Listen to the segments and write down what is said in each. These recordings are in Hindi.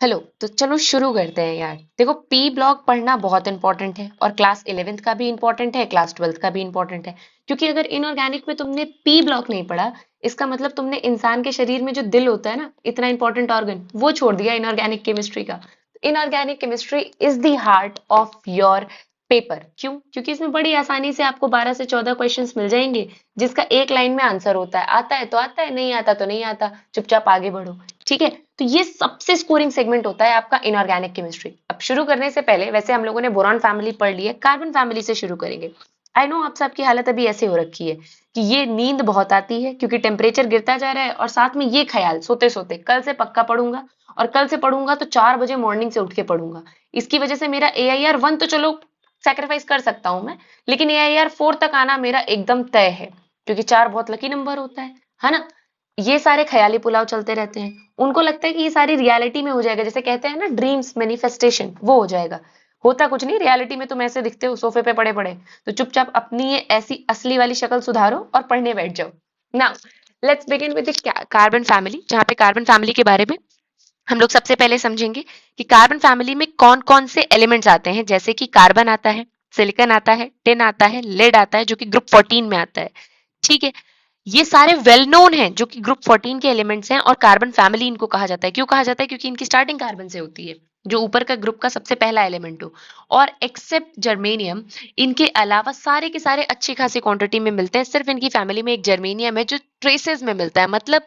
हेलो। तो चलो शुरू करते हैं यार। देखो, पी ब्लॉक पढ़ना बहुत इंपॉर्टेंट है और क्लास 11th का भी इंपॉर्टेंट है, क्लास 12th का भी इंपॉर्टेंट है। क्योंकि अगर इनऑर्गेनिक में तुमने पी ब्लॉक नहीं पढ़ा, इसका मतलब तुमने इंसान के शरीर में जो दिल होता है ना, इतना इंपॉर्टेंट ऑर्गन, वो छोड़ दिया इनऑर्गेनिक केमिस्ट्री का। Inorganic chemistry is the heart of your paper. क्यों? क्योंकि इसमें बड़ी आसानी से आपको 12 से 14 क्वेश्चंस मिल जाएंगे, जिसका एक लाइन में आंसर होता है। आता है तो आता है, नहीं आता तो नहीं आता, चुपचाप आगे बढ़ो। ठीक है, तो ये सबसे स्कोरिंग सेगमेंट होता है आपका इनऑर्गेनिक केमिस्ट्री। अब शुरू करने से पहले, वैसे हम लोगों ने बोरॉन फैमिली पढ़ ली है, कार्बन फैमिली से शुरू करेंगे। आई नो आप सबकी हालत अभी ऐसे हो रखी है कि ये नींद बहुत आती है क्योंकि टेम्परेचर गिरता जा रहा है, और साथ में ये ख्याल सोते सोते कल से पक्का पढ़ूंगा, और कल से पढ़ूंगा तो 4 बजे मॉर्निंग से उठ के पढ़ूंगा। इसकी वजह से मेरा AIR 1 तो चलो सेक्रीफाइस कर सकता हूं मैं, लेकिन AIR 4 तक आना मेरा एकदम तय है, क्योंकि 4 बहुत लकी नंबर होता है ना। ये सारे ख्याली पुलाव चलते रहते हैं। उनको लगता है कि ये सारी रियलिटी में हो जाएगा, जैसे कहते हैं ना ड्रीम्स मैनिफेस्टेशन, वो हो जाएगा। होता कुछ नहीं, रियलिटी में तुम ऐसे दिखते हो सोफे पे पड़े पड़े। तो चुपचाप अपनी ये ऐसी असली वाली शक्ल सुधारो और पढ़ने बैठ जाओ। Now let's begin with carbon family, जहाँ पे कार्बन फैमिली के बारे में हम लोग सबसे पहले समझेंगे कि कार्बन फैमिली में कौन कौन से एलिमेंट्स आते हैं। जैसे कि कार्बन आता है, सिलिकॉन आता है, टिन आता है, लेड आता है जो कि ग्रुप 14 में आता है। ठीक है, ये सारे वेल नोन हैं जो कि ग्रुप 14 के एलिमेंट्स हैं, और कार्बन फैमिली इनको कहा जाता है। क्यों कहा जाता है? क्योंकि इनकी स्टार्टिंग कार्बन से होती है, जो ऊपर का ग्रुप का सबसे पहला एलिमेंट हो। और एक्सेप्ट जर्मेनियम, इनके अलावा सारे के सारे अच्छी खासी क्वांटिटी में मिलते हैं। सिर्फ इनकी फैमिली में एक जर्मेनियम है जो ट्रेसेस में मिलता है। मतलब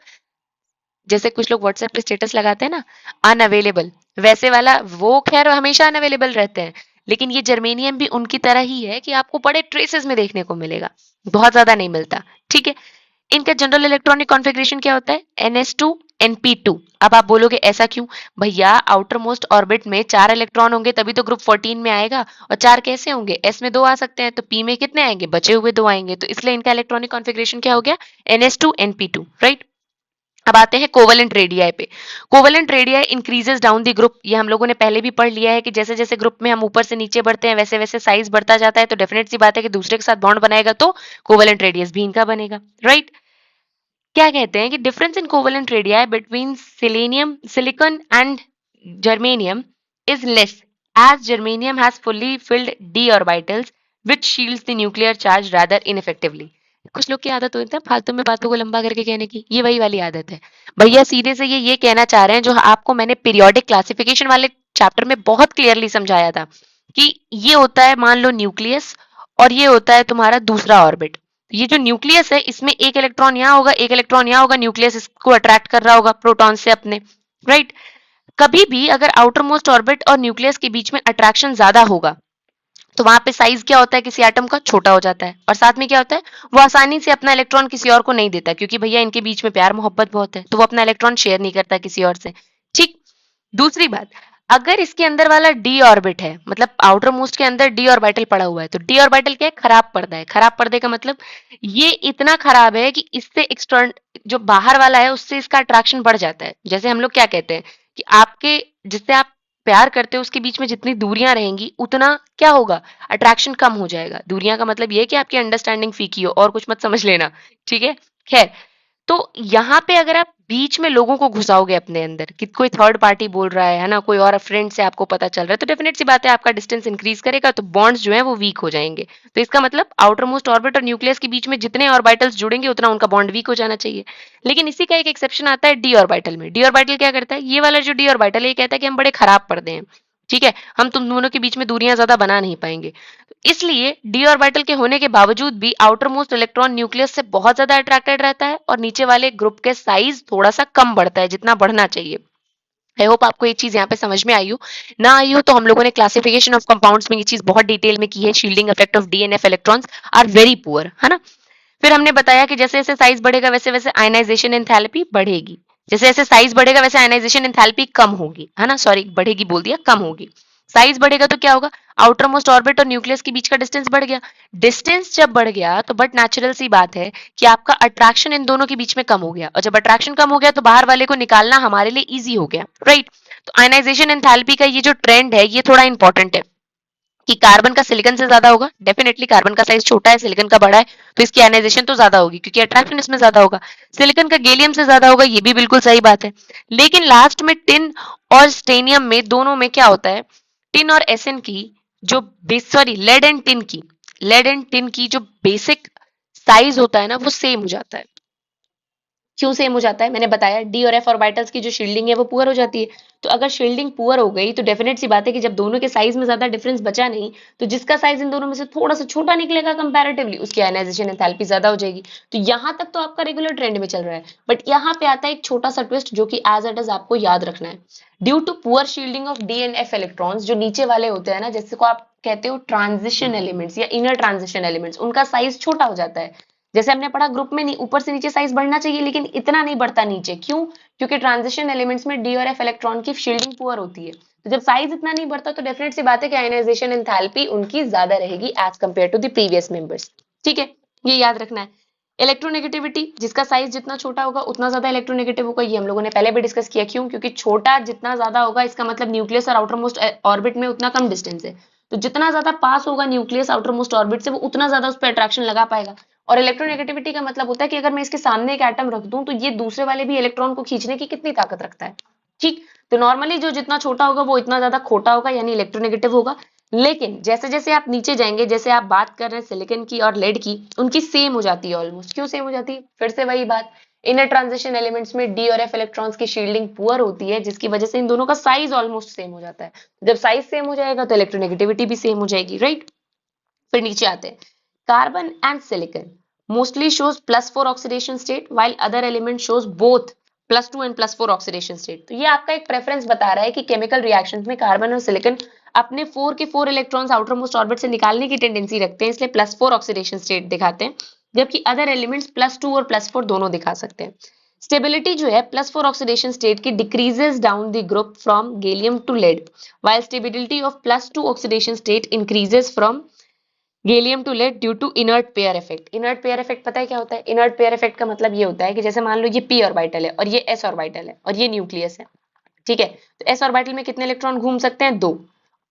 जैसे कुछ लोग व्हाट्सएप पे स्टेटस लगाते हैं ना, अनअवेलेबल, वैसे वाला वो खैर हमेशा अनअवेलेबल रहते हैं। लेकिन ये जर्मेनियम भी उनकी तरह ही है कि आपको बड़े ट्रेसेस में देखने को मिलेगा, बहुत ज्यादा नहीं मिलता। ठीक है, इनका जनरल इलेक्ट्रॉनिक कॉन्फ़िगरेशन क्या होता है? NS2 NP2। अब आप बोलोगे ऐसा क्यों? भैया आउटर मोस्ट ऑर्बिट में 4 इलेक्ट्रॉन होंगे तभी तो ग्रुप 14 में आएगा। और 4 कैसे होंगे? S में 2 आ सकते हैं, तो P में कितने आएंगे? बचे हुए 2 आएंगे। तो इसलिए इनका इलेक्ट्रॉनिक कॉन्फ़िगरेशन क्या हो गया? NS2 NP2, right. अब आते हैं कोवेलेंट रेडियाई पे। Covalent radii increases down the group. ये हम लोगों ने पहले भी पढ़ लिया है कि जैसे जैसे ग्रुप में हम ऊपर से नीचे बढ़ते हैं, वैसे वैसे साइज बढ़ता जाता है। तो डेफिनेट सी बात है कि दूसरे के साथ बॉन्ड बनाएगा तो कोवेलेंट रेडियस भी इनका बनेगा, राइट। क्या कहते हैं कि difference in covalent radii between selenium silicon and germanium is less, as germanium has fully filled d orbitals which shields the nuclear charge rather ineffectively। कुछ लोग की आदत होती है फालतू में बातों को लंबा करके कहने की, ये वही वाली आदत है। भैया सीधे से ये कहना चाह रहे हैं जो आपको मैंने पीरियोडिक क्लासिफिकेशन वाले चैप्टर में बहुत क्लियरली समझाया था, कि ये होता है मान लो न्यूक्लियस, और ये होता है तुम्हारा दूसरा ऑर्बिट। ये जो न्यूक्लियस है इसमें एक इलेक्ट्रॉन यहाँ होगा, एक इलेक्ट्रॉन यहाँ होगा, न्यूक्लियस इसको अट्रैक्ट कर रहा होगा प्रोटॉन से अपने, राइट। कभी भी अगर आउटर मोस्ट ऑर्बिट और न्यूक्लियस के बीच में अट्रैक्शन ज्यादा होगा, तो वहां पे साइज क्या होता है किसी एटम का? छोटा हो जाता है। और साथ में क्या होता है? वो आसानी से अपना इलेक्ट्रॉन किसी और को नहीं देता, क्योंकि भैया इनके बीच में प्यार मोहब्बत बहुत है, तो वो अपना इलेक्ट्रॉन शेयर नहीं करता किसी और से। ठीक। दूसरी बात, अगर इसके अंदर वाला डी ऑर्बिट है, मतलब आउटर मोस्ट के अंदर डी ऑर्बिटल पड़ा हुआ है, तो डी ऑर्बिटल क्या है? खराब पर्दा है। खराब पर्दे का मतलब ये इतना खराब है कि इससे एक्सटर्न जो बाहर वाला है उससे इसका अट्रैक्शन बढ़ जाता है। जैसे हम लोग क्या कहते हैं कि आपके जिससे आप प्यार करते हो उसके बीच में जितनी दूरियां रहेंगी उतना क्या होगा? अट्रैक्शन कम हो जाएगा। दूरियां का मतलब ये है कि आपकी अंडरस्टैंडिंग फीकी हो, और कुछ मत समझ लेना। ठीक है, खैर। तो यहाँ पे अगर आप बीच में लोगों को घुसाओगे अपने अंदर, कि कोई थर्ड पार्टी बोल रहा है ना, कोई और फ्रेंड से आपको पता चल रहा है, तो डेफिनेट सी बात है आपका डिस्टेंस इंक्रीज करेगा, तो बॉन्ड्स जो है वो वीक हो जाएंगे। तो इसका मतलब आउटर मोस्ट ऑर्बिट और न्यूक्लियस के बीच में जितने ऑर्बिटल्स जुड़ेंगे उतना उनका बॉन्ड वीक हो जाना चाहिए। लेकिन इसी का एक एक्सेप्शन आता है डी ऑर्बिटल में। डी ऑर्बिटल क्या करता है? ये वाला जो डी ऑर्बिटल है ये कहता है कि हम बड़े खराब पर्दे हैं, ठीक है, हम तुम दोनों के बीच में दूरियां ज्यादा बना नहीं पाएंगे। इसलिए डी ऑर्बिटल के होने के बावजूद भी आउटर मोस्ट इलेक्ट्रॉन न्यूक्लियस से बहुत ज्यादा अट्रैक्टेड रहता है, और नीचे वाले ग्रुप के साइज थोड़ा सा कम बढ़ता है जितना बढ़ना चाहिए। आई होप आपको ये चीज यहाँ पे समझ में आई हो। ना आई हो तो हम लोगों ने क्लासिफिकेशन ऑफ कंपाउंड्स में ये चीज बहुत डिटेल में की है। Shielding effect of d and f electrons are very poor, है ना। फिर हमने बताया कि जैसे जैसे साइज बढ़ेगा वैसे वैसे आयनाइजेशन एंथैल्पी बढ़ेगी। जैसे जैसे साइज बढ़ेगा वैसे आयनाइजेशन एंथैल्पी कम होगी, है ना। सॉरी, बढ़ेगी बोल दिया, कम होगी। साइज बढ़ेगा तो क्या होगा? आउटर मोस्ट ऑर्बिट और न्यूक्लियस के बीच का डिस्टेंस बढ़ गया। डिस्टेंस जब बढ़ गया तो बट नेचुरल सी बात है कि आपका अट्रैक्शन इन दोनों के बीच में कम हो गया, और जब अट्रैक्शन कम हो गया तो बाहर वाले को निकालना हमारे लिए इजी हो गया, राइट। तो आयनाइजेशन एंथैल्पी का ये जो ट्रेंड है ये थोड़ा इंपॉर्टेंट है। कि कार्बन का सिलिकॉन से ज्यादा होगा, डेफिनेटली कार्बन का साइज छोटा है, सिलिकॉन का बड़ा है, तो इसकी आयनाइजेशन तो ज्यादा होगी क्योंकि अट्रैक्शन इसमें ज्यादा होगा। सिलिकॉन का गैलियम से ज्यादा होगा, ये भी बिल्कुल सही बात है। लेकिन लास्ट में टिन और स्टेनियम में दोनों में क्या होता है, टिन और एसएन की जो base sorry lead and tin की जो बेसिक साइज होता है ना वो सेम हो जाता है। क्यों सेम हो जाता है, मैंने बताया डी और एफ ऑर्बिटल्स की जो शील्डिंग है वो पुअर हो जाती है। तो अगर शील्डिंग पुअर हो गई तो डेफिनेट सी बात है कि जब दोनों के साइज में ज्यादा डिफरेंस बचा नहीं, तो जिसका साइज इन दोनों में से थोड़ा सा छोटा निकलेगा कंपैरेटिवली, उसकी आयनाइजेशन एंथैल्पी ज्यादा हो जाएगी। तो यहाँ तक तो आपका रेगुलर ट्रेंड में चल रहा है, बट यहाँ पे आता है एक छोटा सा ट्विस्ट जो कि एज इट इज आपको याद रखना है। Due to poor shielding of D and F electrons, जो नीचे वाले होते हैं ना, जैसे को आप कहते हो ट्रांजिशन एलिमेंट्स या इनर ट्रांजिशन एलिमेंट्स, उनका साइज छोटा हो जाता है। जैसे हमने पढ़ा ग्रुप में नहीं, ऊपर से नीचे साइज बढ़ना चाहिए लेकिन इतना नहीं बढ़ता नीचे, क्यों? क्योंकि ट्रांजिशन एलिमेंट्स में डी और एफ इलेक्ट्रॉन की शील्डिंग पुअर होती है। तो जब साइज इतना नहीं बढ़ता तो डेफिनेट सी बात है कि आयनाइजेशन एंथैल्पी उनकी ज्यादा रहेगी as compared to the previous members. ठीक है, ये याद रखना है। इलेक्ट्रोनेगेटिविटी, जिसका साइज जितना छोटा होगा उतना ज्यादा इलेक्ट्रोनेगेटिव होगा, ये हम लोगों ने पहले भी डिस्कस किया। क्यों? क्योंकि छोटा जितना ज्यादा होगा इसका मतलब न्यूक्लियस और आउटर मोस्ट ऑर्बिट में उतना कम डिस्टेंस है, तो जितना ज्यादा पास होगा न्यूक्लियस आउटर मोस्ट ऑर्बिट से वो उतना ज्यादा उस पर अट्रैक्शन लगा पाएगा। और इलेक्ट्रोनेगेटिविटी का मतलब होता है कि अगर मैं इसके सामने एक एटम रख दूं तो ये दूसरे वाले भी इलेक्ट्रॉन को खींचने की कितनी ताकत रखता है। ठीक, तो नॉर्मली जो जितना छोटा होगा वो इतना ज्यादा खोटा होगा यानी इलेक्ट्रोनेगेटिव होगा। लेकिन जैसे जैसे आप नीचे जाएंगे, जैसे आप बात कर रहे हैं सिलिकॉन की और लेड की, उनकी सेम हो जाती है ऑलमोस्ट। क्यों सेम हो जाती है? फिर से वही बात, इनर ट्रांजिशन एलिमेंट्स में डी और एफ इलेक्ट्रॉन्स की शील्डिंग पुअर होती है, जिसकी वजह से इन दोनों का साइज ऑलमोस्ट सेम हो जाता है। जब साइज सेम हो जाएगा तो इलेक्ट्रोनेगेटिविटी भी सेम हो जाएगी, राइट? फिर नीचे आते हैं, carbon and silicon mostly shows +4 oxidation state while other element shows both +2 and +4 oxidation state। तो ये आपका एक प्रेफरेंस बता रहा है कि केमिकल रिएक्शंस में कार्बन और सिलिकॉन अपने 4 के 4 इलेक्ट्रॉन्स आउटर मोस्ट ऑर्बिट से निकालने की टेंडेंसी रखते हैं, इसलिए +4 ऑक्सीडेशन स्टेट दिखाते हैं, जबकि अदर एलिमेंट्स +2 और +4 दोनों दिखा सकते हैं। स्टेबिलिटी जो है +4 ऑक्सीडेशन स्टेट की decreases down the group from gallium to lead, while stability of +2 oxidation state increases from gallium to lead due to inert pair effect. Inert pair effect पता है क्या होता है? इनर्ट पेयर इफेक्ट का मतलब ये होता है कि जैसे मान लो ये p ऑर्बिटल है और ये s ऑर्बिटल है और ये न्यूक्लियस है। ठीक है, तो s ऑर्बिटल में कितने इलेक्ट्रॉन घूम सकते हैं? 2।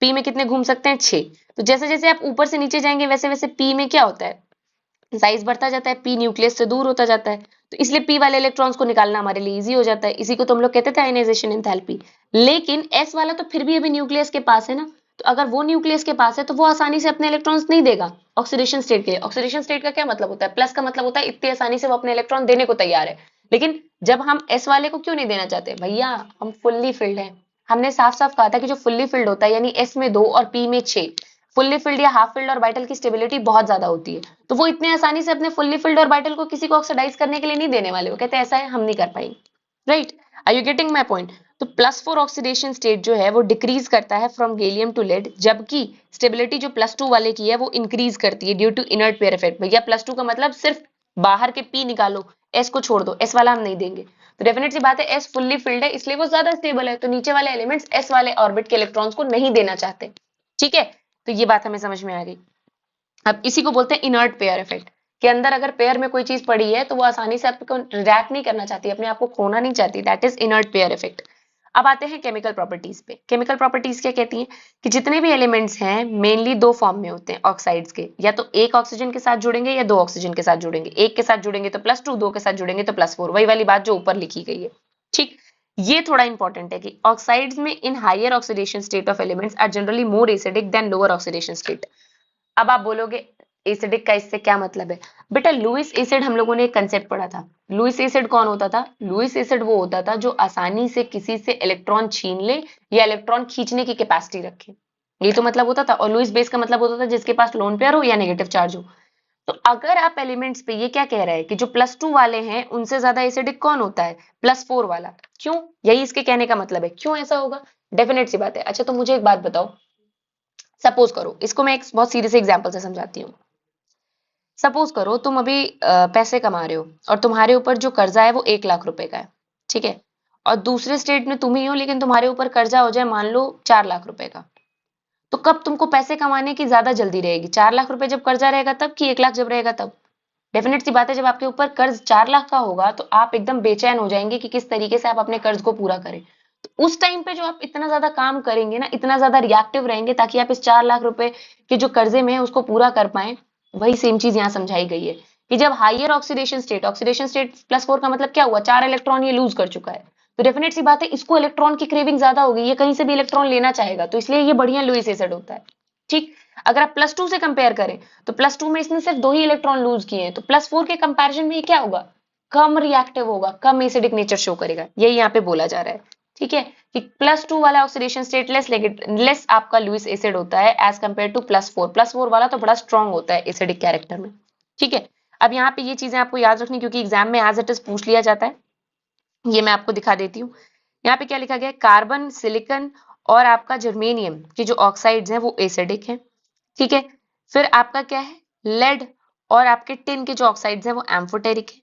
p में कितने घूम सकते हैं? 6। तो जैसे जैसे आप ऊपर से नीचे जाएंगे वैसे वैसे p में क्या होता है, साइज बढ़ता जाता है, p न्यूक्लियस से दूर होता जाता है, तो इसलिए p वाले इलेक्ट्रॉन्स को निकालना हमारे लिए इजी हो जाता है। इसी को तो हम लोग कहते थे आयनाइजेशन एंथैल्पी। लेकिन s वाला तो फिर भी अभी न्यूक्लियस के पास है ना, तो अगर वो न्यूक्लियस के पास है तो वो आसानी से अपने इलेक्ट्रॉन्स नहीं देगा ऑक्सीडेशन स्टेट के लिए। ऑक्सीडेशन स्टेट का क्या मतलब होता है? प्लस का मतलब होता है इतनी आसानी से वो अपने इलेक्ट्रॉन देने को तैयार है। लेकिन जब हम एस वाले को क्यों नहीं देना चाहते? भैया हम फुल्ली फिल्ड है। हमने साफ साफ कहा था कि जो फुल्ली फिल्ड होता है यानी एस में 2 और पी में 6, फुल्ली फिल्ड या हाफ फिल्ड ऑर्बिटल की स्टेबिलिटी बहुत ज्यादा होती है, तो वो इतने आसानी से अपने फुल्ली फिल्ड ऑर्बिटल को किसी को ऑक्सीडाइज करने के लिए नहीं देने वाले। वो कहते हैं ऐसा है हम नहीं कर पाएंगे, right? Are you getting my point? तो +4 ऑक्सीडेशन स्टेट जो है वो डिक्रीज करता है फ्रॉम गैलियम टू लेड, जबकि स्टेबिलिटी जो +2 वाले की है वो इंक्रीज करती है due to inert pair effect. भैया +2 का मतलब सिर्फ बाहर के पी निकालो, एस को छोड़ दो, एस वाला हम नहीं देंगे। तो डेफिनेट सी बात है एस फुल्ली फिल्ड है इसलिए वो ज्यादा स्टेबल है, तो नीचे वाले एलिमेंट्स एस वाले ऑर्बिट के इलेक्ट्रॉन्स को नहीं देना चाहते। ठीक है, तो ये बात हमें समझ में आ गई। अब इसी को बोलते हैं इनर्ट पेयर इफेक्ट, के अंदर अगर पेयर में कोई चीज पड़ी है तो वो आसानी से आपको रिएक्ट नहीं करना चाहती, अपने आप को खोना नहीं चाहती, that is inert pair effect. अब आते हैं केमिकल प्रॉपर्टीज पे। केमिकल प्रॉपर्टीज क्या कहती हैं कि जितने भी एलिमेंट्स हैं मेनली दो फॉर्म में होते हैं ऑक्साइड्स के, या तो एक ऑक्सीजन के साथ जुड़ेंगे या दो ऑक्सीजन के साथ जुड़ेंगे। एक के साथ जुड़ेंगे तो +2, दो के साथ जुड़ेंगे तो +4, वही वाली बात जो ऊपर लिखी गई है। ठीक, ये थोड़ा इंपॉर्टेंट है कि ऑक्साइड्स में in higher oxidation state of elements are generally more acidic than lower oxidation state. अब आप बोलोगे एसिडिक का इससे क्या मतलब है? बेटा लुईस एसिड हम लोगों ने एक कंसेप्ट पढ़ा था। लुईस एसिड कौन होता था? लुईस एसिड वो होता था जो आसानी से किसी से इलेक्ट्रॉन छीन ले या इलेक्ट्रॉन खींचने की कैपेसिटी रखे, ये तो मतलब होता था। और लुईस बेस का मतलब होता था जिसके पास लोन पेयर हो या नेगेटिव चार्ज हो। तो अगर आप एलिमेंट्स पे ये क्या कह रहे हैं कि जो +2 वाले हैं उनसे ज्यादा एसिडिक कौन होता है? +4 वाला। क्यों? यही इसके कहने का मतलब है। क्यों ऐसा होगा? डेफिनेट सी बात है। अच्छा तो मुझे एक बात बताओ, सपोज करो, इसको मैं एक बहुत सीरियस एग्जांपल से समझाती हूँ। सपोज करो तुम अभी पैसे कमा रहे हो और तुम्हारे ऊपर जो कर्जा है वो 1 लाख रुपए का है, ठीक है? और दूसरे स्टेट में तुम ही हो लेकिन तुम्हारे ऊपर कर्जा हो जाए मान लो 4 लाख रुपए का, तो कब तुमको पैसे कमाने की ज्यादा जल्दी रहेगी? 4 लाख रुपए जब कर्जा रहेगा तब, कि 1 लाख जब रहेगा तब? डेफिनेट सी बात है जब आपके ऊपर कर्ज 4 लाख का होगा तो आप एकदम बेचैन हो जाएंगे कि किस तरीके से आप अपने कर्ज को पूरा करें। तो उस टाइम पे जो आप इतना ज्यादा काम करेंगे ना, इतना ज्यादा रिएक्टिव रहेंगे ताकि आप इस 4 लाख रुपए के जो कर्जे में है उसको पूरा कर पाए, वही सेम चीज यहाँ समझाई गई है कि जब हायर ऑक्सीडेशन स्टेट +4 का मतलब क्या हुआ, 4 इलेक्ट्रॉन ये लूज कर चुका है, तो डेफिनेट सी बात है इसको इलेक्ट्रॉन की क्रेविंग ज्यादा होगी, ये कहीं से भी इलेक्ट्रॉन लेना चाहेगा, तो इसलिए ये बढ़िया लुईस एसिड होता है। ठीक, अगर आप +2 से कंपेयर करें तो +2 में इसने सिर्फ 2 ही इलेक्ट्रॉन लूज किए हैं, तो +4 के कंपैरिजन में ये क्या होगा, कम रिएक्टिव होगा, कम एसिडिक नेचर शो करेगा, यही यहाँ पे बोला जा रहा है। ठीक है, कि +2 वाला ऑक्सीडेशन स्टेट लेस आपका लुईस एसिड होता है एज कंपेयर टू +4 वाला तो बड़ा स्ट्रॉन्ग होता है एसिडिक कैरेक्टर में। ठीक है, अब यहाँ पे ये चीजें आपको याद रखनी क्योंकि एग्जाम में एज इट इज पूछ लिया जाता है। ये मैं आपको दिखा देती हूँ, यहाँ पे क्या लिखा गया है, कार्बन, सिलिकॉन और आपका जर्मेनियम की जो ऑक्साइड्स हैं वो एसिडिक हैं। ठीक है, फिर आपका क्या है, लेड और आपके टिन के जो ऑक्साइड्स हैं वो एम्फोटेरिक है।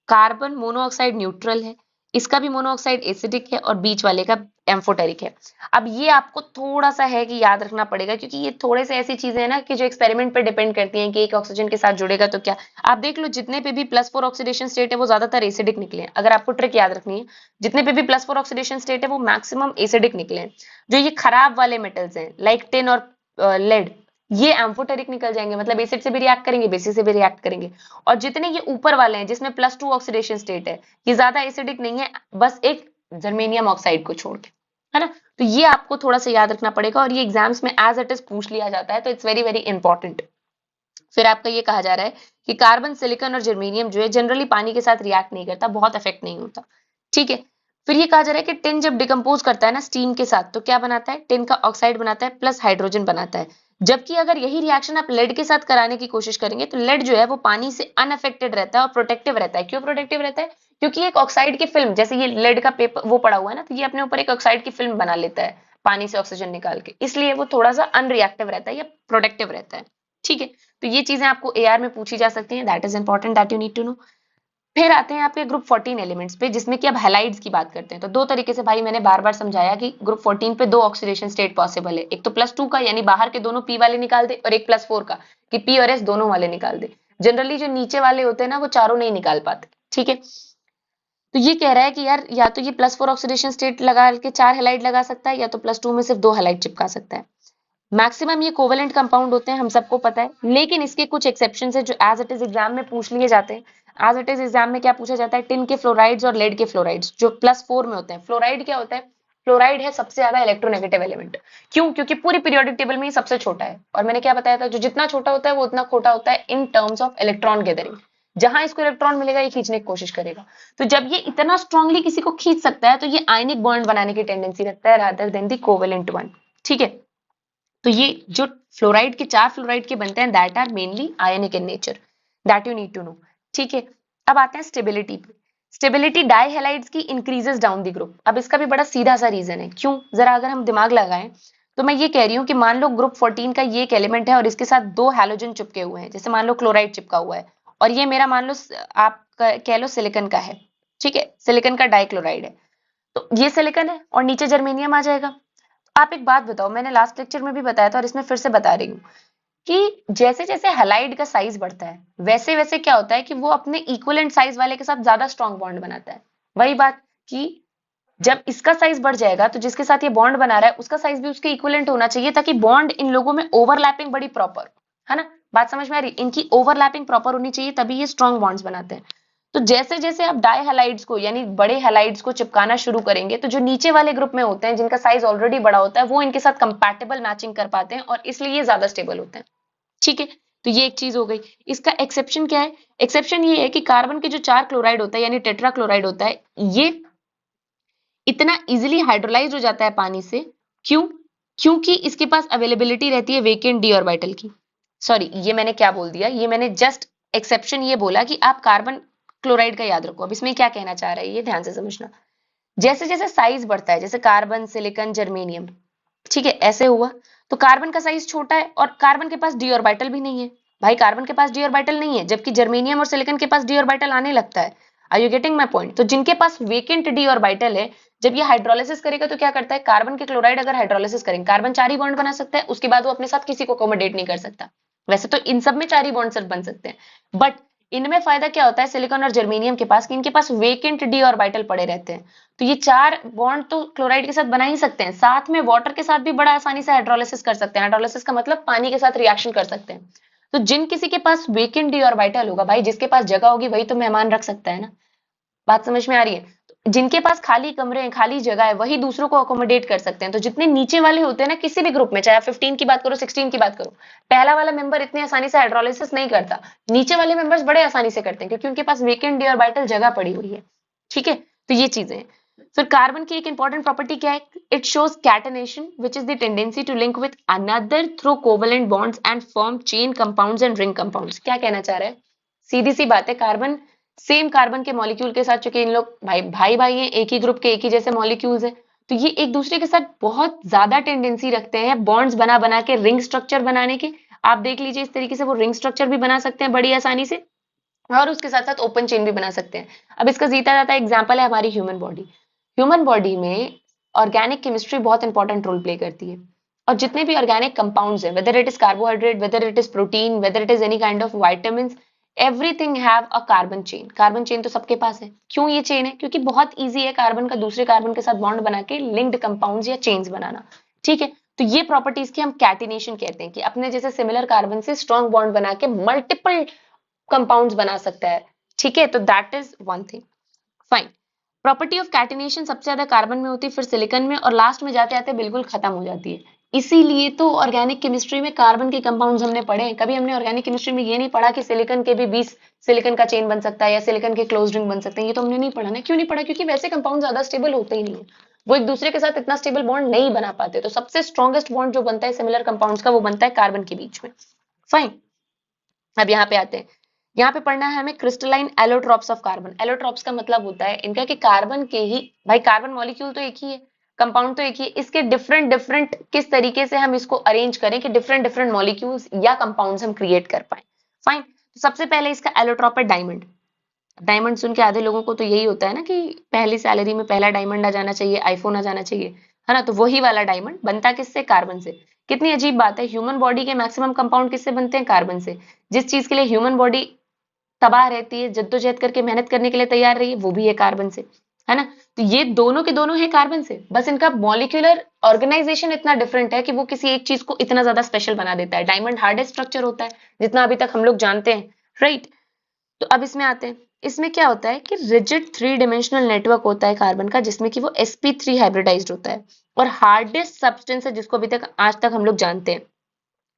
कार्बन मोनोऑक्साइड न्यूट्रल है, इसका भी मोनोऑक्साइड एसिडिक है और बीच वाले का एम्फोटेरिक है। अब ये आपको थोड़ा सा है कि याद रखना पड़ेगा क्योंकि ये थोड़े से ऐसी चीजें हैं ना कि जो एक्सपेरिमेंट पे डिपेंड करती हैं कि एक ऑक्सीजन के साथ जुड़ेगा तो क्या। आप देख लो जितने पे भी +4 ऑक्सीडेशन स्टेट है वो ज्यादातर एसिडिक निकले हैं, अगर आपको ट्रिक याद रखनी है, जितने पे भी +4 ऑक्सीडेशन स्टेट है वो मैक्सिमम एसिडिक निकले हैं। जो ये खराब वाले मेटल्स हैं लाइक टिन और लेड, ये एम्फोटेरिक निकल जाएंगे, मतलब एसिड से भी रिएक्ट करेंगे, बेसिस से भी रिएक्ट करेंगे। और जितने ये ऊपर वाले हैं जिसमें +2 ऑक्सीडेशन स्टेट है, ये ज्यादा एसिडिक नहीं है, बस एक जर्मेनियम ऑक्साइड को छोड़ के, है ना। तो ये आपको थोड़ा सा याद रखना पड़ेगा और ये एग्जाम्स में एज इट इज पूछ लिया जाता है, तो इट्स वेरी वेरी इंपॉर्टेंट। फिर आपका ये कहा जा रहा है कि कार्बन, सिलिकॉन और जर्मेनियम जो है जनरली पानी के साथ रिएक्ट नहीं करता, बहुत इफेक्ट नहीं होता। ठीक है, फिर ये कहा जा रहा है कि टिन जब डिकम्पोज करता है ना स्टीम के साथ तो क्या बनाता है, टिन का ऑक्साइड बनाता है प्लस हाइड्रोजन बनाता है। जबकि अगर यही रिएक्शन आप लेड के साथ कराने की कोशिश करेंगे तो लेड जो है वो पानी से अनअफेक्टेड रहता है और प्रोटेक्टिव रहता है। क्यों प्रोटेक्टिव रहता है, क्योंकि एक ऑक्साइड की फिल्म, जैसे ये लेड का पेपर वो पड़ा हुआ है ना, तो ये अपने ऊपर एक ऑक्साइड की फिल्म बना लेता है पानी से ऑक्सीजन निकाल के, इसलिए वो थोड़ा सा अनरिएक्टिव रहता है या प्रोटेक्टिव रहता है। ठीक है, तो ये चीजें आपको एआर में पूछी जा सकती हैं, that is important, that you need to know. फिर आते हैं आपके ग्रुप 14 एलिमेंट्स पे जिसमें कि अब हैलाइड्स की बात करते हैं। तो दो तरीके से भाई मैंने बार बार समझाया कि ग्रुप 14 पे 2 ऑक्सीडेशन स्टेट पॉसिबल है, एक तो +2 का यानी बाहर के दोनों p वाले निकाल दे, और एक +4 का कि p और s दोनों वाले निकाल दे। जनरली जो नीचे वाले होते हैं ना वो चारों नहीं निकाल पाते। ठीक है, तो ये कह रहा है कि यार या तो ये +4 ऑक्सीडेशन स्टेट लगा के 4 हैलाइड लगा सकता है या तो +2 में सिर्फ 2 हैलाइड चिपका सकता है। मैक्सिमम ये कोवेलेंट कंपाउंड होते हैं, हम सबको पता है, लेकिन इसके कुछ एक्सेप्शंस है जो एज इट इज एग्जाम में पूछ लिए जाते हैं। एज इट इज एग्जाम में क्या पूछा जाता है, टिन के फ्लोराइड्स और लेड के फ्लोराइड्स जो +4 में होते हैं। फ्लोराइड क्या होता है, फ्लोराइड है सबसे ज्यादा इलेक्ट्रोनेगेटिव एलिमेंट। क्यों, क्योंकि पूरी पीरियोडिक टेबल में ही सबसे छोटा है, और मैंने क्या बताया था, जो जितना छोटा होता है वो उतना खोटा होता है in terms of electron gathering. जहां इसको इलेक्ट्रॉन मिलेगा ये खींचने की कोशिश करेगा। तो जब ये इतना स्ट्रांगली किसी को खींच सकता है तो ये आयनिक बॉन्ड बनाने की टेंडेंसी रखता है रादर देन दी कोवेलेंट वन। ठीक है, तो ये जो फ्लोराइड के 4 फ्लोराइड के बनते हैं that are mainly ionic in nature, that you need to know. ठीक है, अब आते हैं स्टेबिलिटी पे। स्टेबिलिटी डाई हैलाइड्स की इंक्रीजेस डाउन द ग्रुप। अब इसका भी बड़ा सीधा सा रीजन है, क्यों, जरा अगर हम दिमाग लगाएं तो मैं ये कह रही हूँ कि मान लो ग्रुप 14 का ये एक एलिमेंट है और इसके साथ 2 हैलोजन चिपके हुए हैं, जैसे मान लो क्लोराइड चिपका हुआ है और ये मेरा मान लो आप कह लो सिलिकॉन का है। ठीक है, सिलिकॉन का डाइक्लोराइड है, तो ये सिलिकॉन है और नीचे जर्मेनियम आ जाएगा। आप एक बात बताओ, मैंने लास्ट लेक्चर में भी बताया था और इसमें फिर से बता रही हूँ कि जैसे जैसे हैलाइड का साइज बढ़ता है वैसे वैसे क्या होता है कि वो अपने इक्विवेलेंट साइज वाले के साथ ज्यादा स्ट्रॉन्ग बॉन्ड बनाता है। वही बात कि जब इसका साइज बढ़ जाएगा तो जिसके साथ ये बॉन्ड बना रहा है उसका साइज भी उसके इक्विवेलेंट होना चाहिए ताकि बॉन्ड इन लोगों में ओवरलैपिंग बड़ी प्रॉपर, है ना। बात समझ में आ रही, इनकी ओवरलैपिंग प्रॉपर होनी चाहिए तभी ये स्ट्रॉन्ग बॉन्ड्स बनाते हैं। तो जैसे जैसे आप डाई हैलाइड्स को यानी बड़े हैलाइड्स को चिपकाना शुरू करेंगे तो जो नीचे वाले ग्रुप में होते हैं जिनका साइज ऑलरेडी बड़ा होता है वो इनके साथ कंपैटिबल मैचिंग कर पाते हैं और इसलिए ये ज्यादा स्टेबल होते हैं। ठीक है, तो ये एक चीज हो गई। इसका एक्सेप्शन क्या है, एक्सेप्शन ये है कि कार्बन के जो 4 क्लोराइड होता है यानी टेट्रा क्लोराइड होता है, ये इतना इजिली हाइड्रोलाइज हो जाता है पानी से। क्यों, क्योंकि इसके पास अवेलेबिलिटी रहती है वेकेंट डी ऑर्बिटल की। सॉरी, ये मैंने क्या बोल दिया, ये मैंने जस्ट एक्सेप्शन ये बोला कि आप कार्बन क्लोराइड का याद रखो। अब इसमें क्या कहना चाह रहा है ये ध्यान से समझना। जैसे जैसे साइज बढ़ता है, जैसे कार्बन, सिलिकॉन, जर्मेनियम, ठीक है, ऐसे हुआ तो कार्बन का साइज छोटा है और कार्बन के पास डी ऑर्बिटल भी नहीं है। भाई कार्बन के पास डी ऑर्बिटल नहीं है जबकि जर्मेनियम और सिलिकॉन के पास डी ऑर्बिटल आने लगता है। Are you getting my point. तो जिनके पास वेकेंट डी ऑर्बिटल है, जब ये हाइड्रोलिसिस करेगा तो क्या करता है, कार्बन के क्लोराइड अगर हाइड्रोलिसिस करेंगे, कार्बन 4 ही बॉन्ड बना सकता है, उसके बाद वो अपने साथ किसी को अकोमोडेट नहीं कर सकता। वैसे तो इन सब में 4 ही बॉन्ड सिर्फ बन सकते हैं, बट इनमें फायदा क्या होता है सिलिकॉन और जर्मेनियम के पास कि इनके पास वेकेंट डी ऑर्बिटल पड़े रहते हैं, तो ये 4 बॉन्ड तो क्लोराइड के साथ बना ही सकते हैं, साथ में वाटर के साथ भी बड़ा आसानी से हाइड्रोलिसिस कर सकते हैं। हाइड्रोलिसिस का मतलब पानी के साथ रिएक्शन कर सकते हैं। तो जिन किसी के पास वेकेंट डी ऑर्बिटल होगा, भाई जिसके पास जगह होगी वही तो मेहमान रख सकता है ना। बात समझ में आ रही है? तो जिनके पास खाली कमरे हैं, खाली जगह है, वही दूसरों को अकोमोडेट कर सकते हैं। तो जितने नीचे वाले होते हैं ना किसी भी ग्रुप में, चाहे आप 15 की बात करो, 16 की बात करो, पहला वाला मेंबर इतनी आसानी से हाइड्रोलिसिस नहीं करता, नीचे वाले मेंबर्स बड़े आसानी से करते हैं क्योंकि उनके पास वेकेंट डी ऑर्बिटल जगह पड़ी हुई है। ठीक है, तो ये चीजें हैं। फिर कार्बन की एक इंपॉर्टेंट प्रॉपर्टी क्या है? It shows catenation which is the tendency to link with another through covalent bonds and form chain compounds and ring compounds. क्या कहना चाह रहा है? सीधी सी बात है, कार्बन सेम कार्बन के मॉलिक्यूल के साथ, चूंकि इन लोग भाई भाई भाई हैं, एक ही ग्रुप के एक ही जैसे मॉलिक्यूल्स हैं, तो ये एक दूसरे के साथ बहुत ज्यादा टेंडेंसी रखते हैं बॉन्ड्स बना बना के रिंग स्ट्रक्चर बनाने के। आप देख लीजिए इस तरीके से वो रिंग स्ट्रक्चर भी बना सकते हैं बड़ी आसानी से, और उसके साथ साथ ओपन चेन भी बना सकते हैं। अब इसका जीता जाता एग्जाम्पल है हमारी ह्यूमन बॉडी। ह्यूमन बॉडी में ऑर्गेनिक केमिस्ट्री बहुत इंपॉर्टेंट रोल प्ले करती है, और जितने भी ऑर्गेनिक कंपाउंड्स हैं, whether it is carbohydrate, whether it is protein, whether it is any kind of vitamin, everything have a carbon chain. Carbon chain तो सबके पास है। क्यों ये चेन है? क्योंकि बहुत ईजी है कार्बन का दूसरे कार्बन के साथ बॉन्ड बना के लिंक्ड कंपाउंड्स या चेन्स बनाना। ठीक है, तो ये प्रॉपर्टीज की हम कैटिनेशन कहते हैं कि अपने जैसे सिमिलर कार्बन से स्ट्रॉन्ग बॉन्ड बना के मल्टीपल कंपाउंड्स बना सकता है। ठीक है, तो that is one thing. Fine. Property of catenation सबसे ज्यादा कार्बन में होती है, फिर सिलिकॉन में, और लास्ट में जाते आते बिल्कुल खत्म हो जाती है। इसीलिए तो ऑर्गेनिक केमिस्ट्री में कार्बन के कंपाउंड्स हमने पढ़े हैं। कभी हमने ऑर्गेनिक केमिस्ट्री में ये नहीं पढ़ा कि सिलिकॉन के भी 20 सिलिकॉन का चेन बन सकता है या सिलिकॉन के क्लोज रिंग बन सकते हैं। ये तो हमने नहीं पढ़ा ना। क्यों नहीं पढ़ा? क्योंकि वैसे कंपाउंड ज्यादा स्टेबल होते ही नहीं है, वो एक दूसरे के साथ इतना स्टेबल बॉन्ड नहीं बना पाते। तो सबसे स्ट्रॉन्गेस्ट बॉन्ड जो बनता है सिमिलर कंपाउंड्स का, वो बनता है कार्बन के बीच में। फाइन। अब यहाँ पे आते हैं, यहाँ पे पढ़ना है हमें crystalline allotropes of carbon. Allotropes का मतलब होता है इनका कि कार्बन के ही, भाई कार्बन मॉलिक्यूल तो एक ही है, कंपाउंड तो एक ही है, इसके डिफरेंट डिफरेंट किस तरीके से हम इसको अरेंज करें कि डिफरेंट डिफरेंट मॉलिक्यूल्स या कंपाउंड्स हम क्रिएट कर पाए। फाइन। तो सबसे पहले इसका एलोट्रॉप है डायमंड। डायमंड सुन के आधे लोगों को तो यही होता है ना कि पहली सैलरी में पहला डायमंड आ जाना चाहिए, आईफोन आ जाना चाहिए, है ना। तो वही वाला डायमंड बनता किससे? कार्बन से। कितनी अजीब बात है, ह्यूमन बॉडी के मैक्सिमम कंपाउंड किससे बनते हैं? कार्बन से। जिस चीज के लिए ह्यूमन बॉडी तबाह रहती है, जद्दोजहद करके मेहनत करने के लिए तैयार रही है, वो भी है कार्बन से, है ना। तो ये दोनों के दोनों है कार्बन से, बस इनका मॉलिक्यूलर ऑर्गेनाइजेशन इतना डिफरेंट है कि वो किसी एक चीज को इतना ज्यादा स्पेशल बना देता है। डायमंड हार्डेस्ट स्ट्रक्चर होता है जितना अभी तक हम लोग जानते हैं, राइट। तो अब इसमें आते हैं, इसमें क्या होता है कि रिजिड 3 डायमेंशनल नेटवर्क होता है कार्बन का, जिसमें कि वो sp3 हाइब्रिडाइज्ड होता है, और हार्डेस्ट सब्सटेंस है जिसको अभी तक आज तक हम लोग जानते हैं,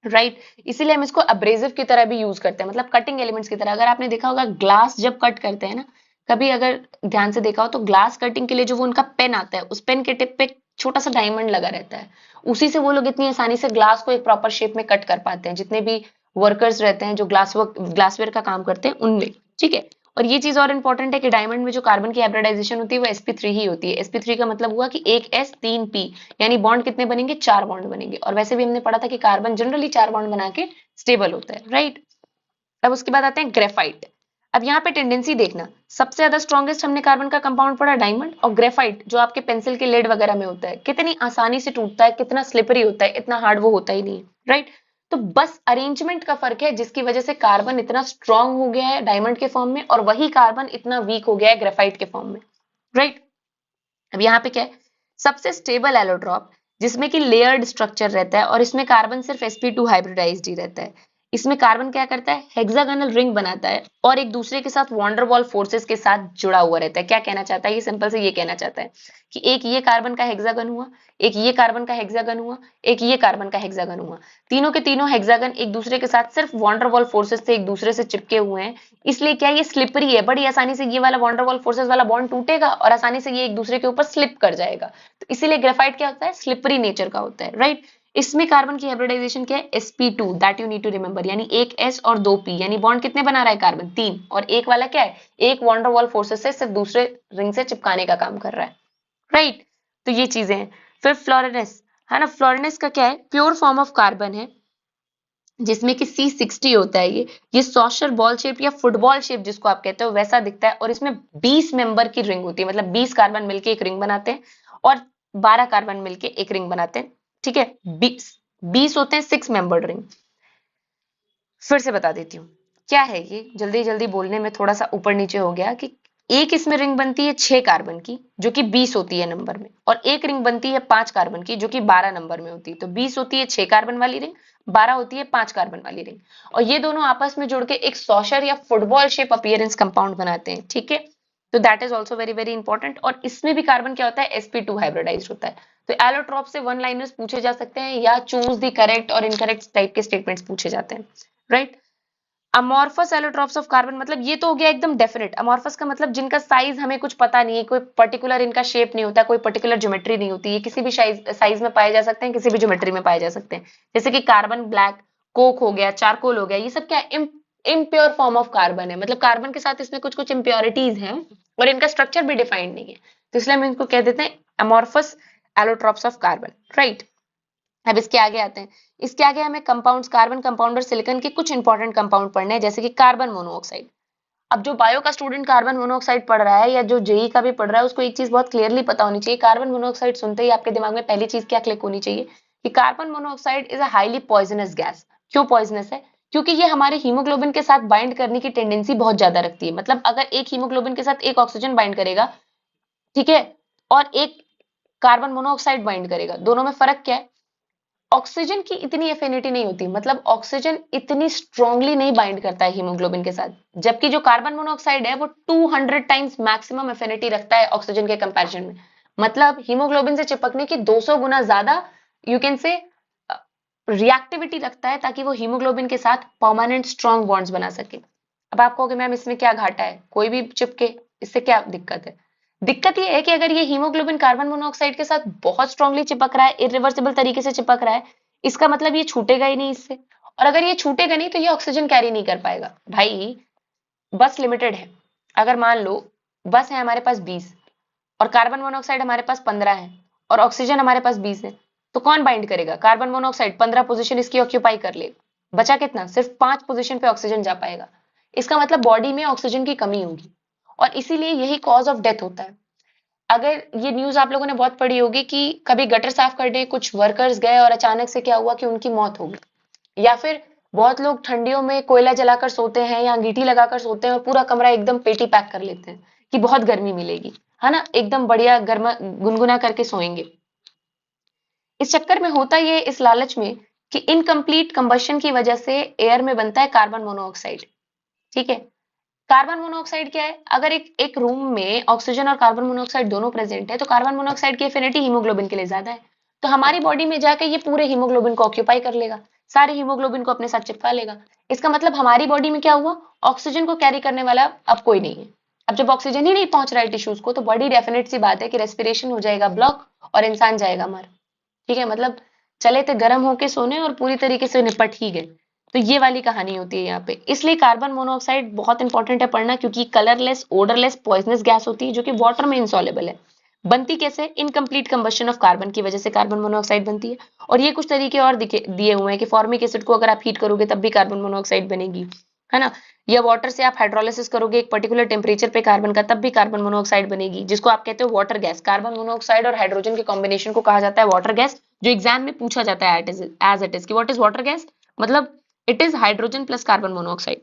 राइट। इसीलिए हम इसको अब्रेसिव की तरह भी यूज करते हैं, मतलब कटिंग एलिमेंट्स की तरह। अगर आपने देखा होगा ग्लास जब कट करते हैं ना, कभी अगर ध्यान से देखा हो तो ग्लास कटिंग के लिए जो वो उनका पेन आता है, उस पेन के टिप पे एक छोटा सा डायमंड लगा रहता है, उसी से वो लोग इतनी आसानी से ग्लास को एक प्रॉपर शेप में कट कर पाते हैं, जितने भी वर्कर्स रहते हैं जो ग्लासवेयर का काम करते हैं उनमें। ठीक है, और ये चीज और इंपॉर्टेंट है कि डायमंड में जो कार्बन की हाइब्रिडाइजेशन होती है वो sp3 ही होती है। sp3 का मतलब हुआ कि एक s 3 p, यानी बॉन्ड कितने बनेंगे? 4 बॉन्ड बनेंगे। और वैसे भी हमने पढ़ा था कि कार्बन जनरली 4 बॉन्ड बना के स्टेबल होता है, राइट। अब उसके बाद आते हैं ग्रेफाइट। अब यहाँ पे टेंडेंसी देखना, सबसे ज्यादा स्ट्रॉन्गेस्ट हमने कार्बन का कंपाउंड पढ़ा डायमंड, और ग्रेफाइट जो आपके पेंसिल के लेड वगैरह में होता है, कितनी आसानी से टूटता है, कितना स्लिपरी होता है, इतना हार्ड वो होता ही नहीं है, राइट। तो बस अरेंजमेंट का फर्क है जिसकी वजह से कार्बन इतना स्ट्रांग हो गया है डायमंड के फॉर्म में, और वही कार्बन इतना वीक हो गया है ग्रेफाइट के फॉर्म में, राइट। अब यहाँ पे क्या है, सबसे स्टेबल एलोट्रॉप जिसमें कि लेयर्ड स्ट्रक्चर रहता है, और इसमें कार्बन सिर्फ sp2 हाइब्रिडाइज्ड ही रहता है। इसमें कार्बन क्या करता है? हेक्सागोनल रिंग बनाता है और एक दूसरे के साथ वॉन्डरवॉल फोर्सेस के साथ जुड़ा हुआ रहता है। क्या कहना चाहता है? ये सिंपल से ये कहना चाहता है कि एक ये कार्बन का हेक्सागन हुआ, एक ये कार्बन का हेक्सागन हुआ, एक ये कार्बन का हेक्सागन हुआ, तीनों के तीनों हेक्सागन एक दूसरे के साथ सिर्फ वॉन्डरवॉल फोर्सेस से एक दूसरे से चिपके हुए हैं। इसलिए क्या ये स्लिपरी है, बड़ी आसानी से ये वाला वॉन्डरवॉल फोर्सेस वाला बॉन्ड टूटेगा और आसानी से ये एक दूसरे के ऊपर स्लिप कर जाएगा। तो इसीलिए ग्रेफाइट क्या होता है? स्लिपरी नेचर का होता है, राइट। इसमें कार्बन की हाइब्रिडाइजेशन क्या है? sp2, that you need to remember, यानी एक s और 2 p, यानी बॉन्ड कितने बना रहा है कार्बन? 3। और एक वाला क्या है? एक वॉन्डरवॉल फोर्सेस से सिर्फ दूसरे रिंग से चिपकाने का काम कर रहा है, राइट। तो ये चीजें हैं। फिर फ्लोरेनेस, है ना। फ्लोरेनेस का क्या है? प्योर फॉर्म ऑफ कार्बन है जिसमें कि C60 होता है। ये सॉशर बॉल शेप या फुटबॉल शेप जिसको आप कहते हो वैसा दिखता है, और इसमें 20 मेंबर की रिंग होती है, मतलब 20 कार्बन मिलके एक रिंग बनाते हैं और 12 कार्बन मिलके एक रिंग बनाते हैं। ठीक है, 20 होते हैं 6 मेंबर्ड रिंग। फिर से बता देती हूँ, क्या है ये, जल्दी जल्दी बोलने में थोड़ा सा ऊपर नीचे हो गया कि एक इसमें रिंग बनती है 6 कार्बन की जो कि 20 होती है नंबर में, और एक रिंग बनती है 5 कार्बन की जो कि 12 नंबर में होती है। तो 20 होती है 6 कार्बन वाली रिंग, 12 होती है 5 कार्बन वाली रिंग, और ये दोनों आपस में जुड़ के एक सॉशर या फुटबॉल शेप अपीयरेंस कंपाउंड बनाते हैं। ठीक है, तो that is also very very important. और इसमें भी कार्बन क्या होता है, sp2 हाइब्रिडाइज होता है। तो एलोट्रॉप से वन लाइनर्स पूछे जा सकते हैं या चूज द करेक्ट और इनकरेक्ट टाइप के स्टेटमेंट्स पूछे जाते हैं, right. Amorphous allotropes of carbon मतलब ये तो हो गया एकदम डेफिनेट। अमॉर्फस का मतलब जिनका साइज हमें कुछ पता नहीं है, कोई पर्टिकुलर इनका शेप नहीं होता, कोई पर्टिकुलर ज्योमेट्री नहीं होती, ये किसी भी साइज में पाए जा सकते हैं, किसी भी ज्योमेट्री में पाए जा सकते हैं। जैसे कि कार्बन ब्लैक, कोक हो गया, चारकोल हो गया, ये सब क्या है, इम्प्योर फॉर्म ऑफ कार्बन है, मतलब कार्बन के साथ इसमें कुछ कुछ इम्प्योरिटीज हैं और इनका स्ट्रक्चर भी डिफाइंड नहीं है, तो इसलिए हम इनको कह देते हैं amorphous allotropes of carbon, right. अब इसके आगे आते हैं। इसके आगे हमें कंपाउंड्स, कार्बन कंपाउंड और सिलिकॉन के कुछ इंपॉर्टेंट कंपाउंड पढ़ने हैं, जैसे कि कार्बन मोनोऑक्साइड। अब जो बायो का स्टूडेंट कार्बन मोनोऑक्साइड पढ़ रहा है या जो जेई का भी पढ़ रहा है, उसको एक चीज बहुत क्लियरली पता होनी चाहिए। कार्बन मोनोऑक्साइड सुनते ही आपके दिमाग में पहली चीज क्या क्लिक होनी चाहिए कि carbon monoxide is a highly poisonous gas. क्यों पॉइजनस है? क्योंकि ये हमारे हीमोग्लोबिन के साथ बाइंड करने की टेंडेंसी बहुत ज्यादा रखती है। मतलब अगर एक हीमोग्लोबिन के साथ एक ऑक्सीजन बाइंड करेगा, ठीक है, और एक कार्बन मोनोऑक्साइड बाइंड करेगा, दोनों में फर्क क्या है? ऑक्सीजन की इतनी एफिनिटी नहीं होती, मतलब ऑक्सीजन इतनी स्ट्रांगली नहीं बाइंड करता है हीमोग्लोबिन के साथ, जबकि जो कार्बन मोनोऑक्साइड है वो 200 टाइम्स मैक्सिमम एफिनिटी रखता है ऑक्सीजन के कंपैरिजन में। मतलब हीमोग्लोबिन से चिपकने की 200 गुना ज्यादा यू कैन से रिएक्टिविटी रखता है, ताकि वो हीमोग्लोबिन के साथ परमानेंट स्ट्रॉन्ग बॉन्ड्स बना सके। अब आप कहोगे मैम इसमें क्या घाटा है, कोई भी चिपके, इससे क्या दिक्कत है? दिक्कत ये है कि अगर ये हीमोग्लोबिन कार्बन मोनोऑक्साइड के साथ बहुत स्ट्रांगली चिपक रहा है, इरिवर्सिबल तरीके से चिपक रहा है, इसका मतलब ये छूटेगा ही नहीं इससे। और अगर ये छूटेगा नहीं तो ये ऑक्सीजन कैरी नहीं कर पाएगा। भाई बस लिमिटेड है। अगर मान लो बस है हमारे पास 20 और कार्बन मोनोऑक्साइड हमारे पास 15 है और ऑक्सीजन हमारे पास 20 है, तो कौन बाइंड करेगा? कार्बन मोनोऑक्साइड 15 पोजीशन इसकी ऑक्यूपाई कर लेगा, बचा कितना? सिर्फ 5 पोजीशन पे ऑक्सीजन जा पाएगा। इसका मतलब बॉडी में ऑक्सीजन की कमी होगी, और इसीलिए यही कॉज ऑफ डेथ होता है। अगर ये न्यूज आप लोगों ने बहुत पढ़ी होगी कि कभी गटर साफ करने कुछ वर्कर्स गए और अचानक से क्या हुआ कि उनकी मौत हो गई, या फिर बहुत लोग ठंडियों में कोयला जलाकर सोते हैं या अंगीठी लगाकर सोते हैं और पूरा कमरा एकदम पेटी पैक कर लेते हैं कि बहुत गर्मी मिलेगी, है ना, एकदम बढ़िया गर्मा गुनगुना करके सोएंगे। इस चक्कर में होता ये, इस लालच में, कि इनकम्प्लीट कंबशन की वजह से एयर में बनता है कार्बन मोनोऑक्साइड। ठीक है, कार्बन मोनोऑक्साइड क्या है? अगर एक रूम में ऑक्सीजन और कार्बन मोनोऑक्साइड दोनों प्रेजेंट है तो कार्बन मोनोऑक्साइड की एफिनिटी हीमोग्लोबिन के लिए ज्यादा है, तो हमारी बॉडी में जाके ये पूरे हीमोग्लोबिन को ऑक्यूपाई कर लेगा, सारे हीमोग्लोबिन को अपने साथ चिपका लेगा। इसका मतलब हमारी बॉडी में क्या हुआ? ऑक्सीजन को कैरी करने वाला अब कोई नहीं है। अब जब ऑक्सीजन ही नहीं पहुंच रहा है टिश्यूज को, तो बड़ी डेफिनेट सी बात है कि रेस्पिरेशन हो जाएगा ब्लॉक और इंसान जाएगा मर। ठीक है, मतलब चले थे गर्म होके सोने और पूरी तरीके से निपट ही गए। तो ये वाली कहानी होती है यहाँ पे। इसलिए कार्बन मोनोऑक्साइड बहुत इंपॉर्टेंट है पढ़ना, क्योंकि कलरलेस, ओडरलेस, पॉइजनस गैस होती है जो कि वाटर में इंसॉल्युबल है। बनती कैसे? इनकम्प्लीट कंबशन ऑफ कार्बन की वजह से कार्बन मोनोऑक्साइड बनती है। और ये कुछ तरीके और दिए हुए हैं कि फॉर्मिक एसिड को अगर आप हीट करोगे तब भी कार्बन मोनोऑक्साइड बनेगी, है ना, या वाटर से आप हाइड्रोलिसिस करोगे एक पर्टिकुलर टेम्परेचर पे कार्बन का, तब भी कार्बन मोनोऑक्साइड बनेगी, जिसको आप कहते हो वाटर गैस। कार्बन मोनोऑक्साइड और हाइड्रोजन के कॉम्बिनेशन को कहा जाता है वाटर गैस, जो एग्जाम में पूछा जाता है एज इट इज कि व्हाट इज वाटर गैस, मतलब it is hydrogen plus carbon monoxide.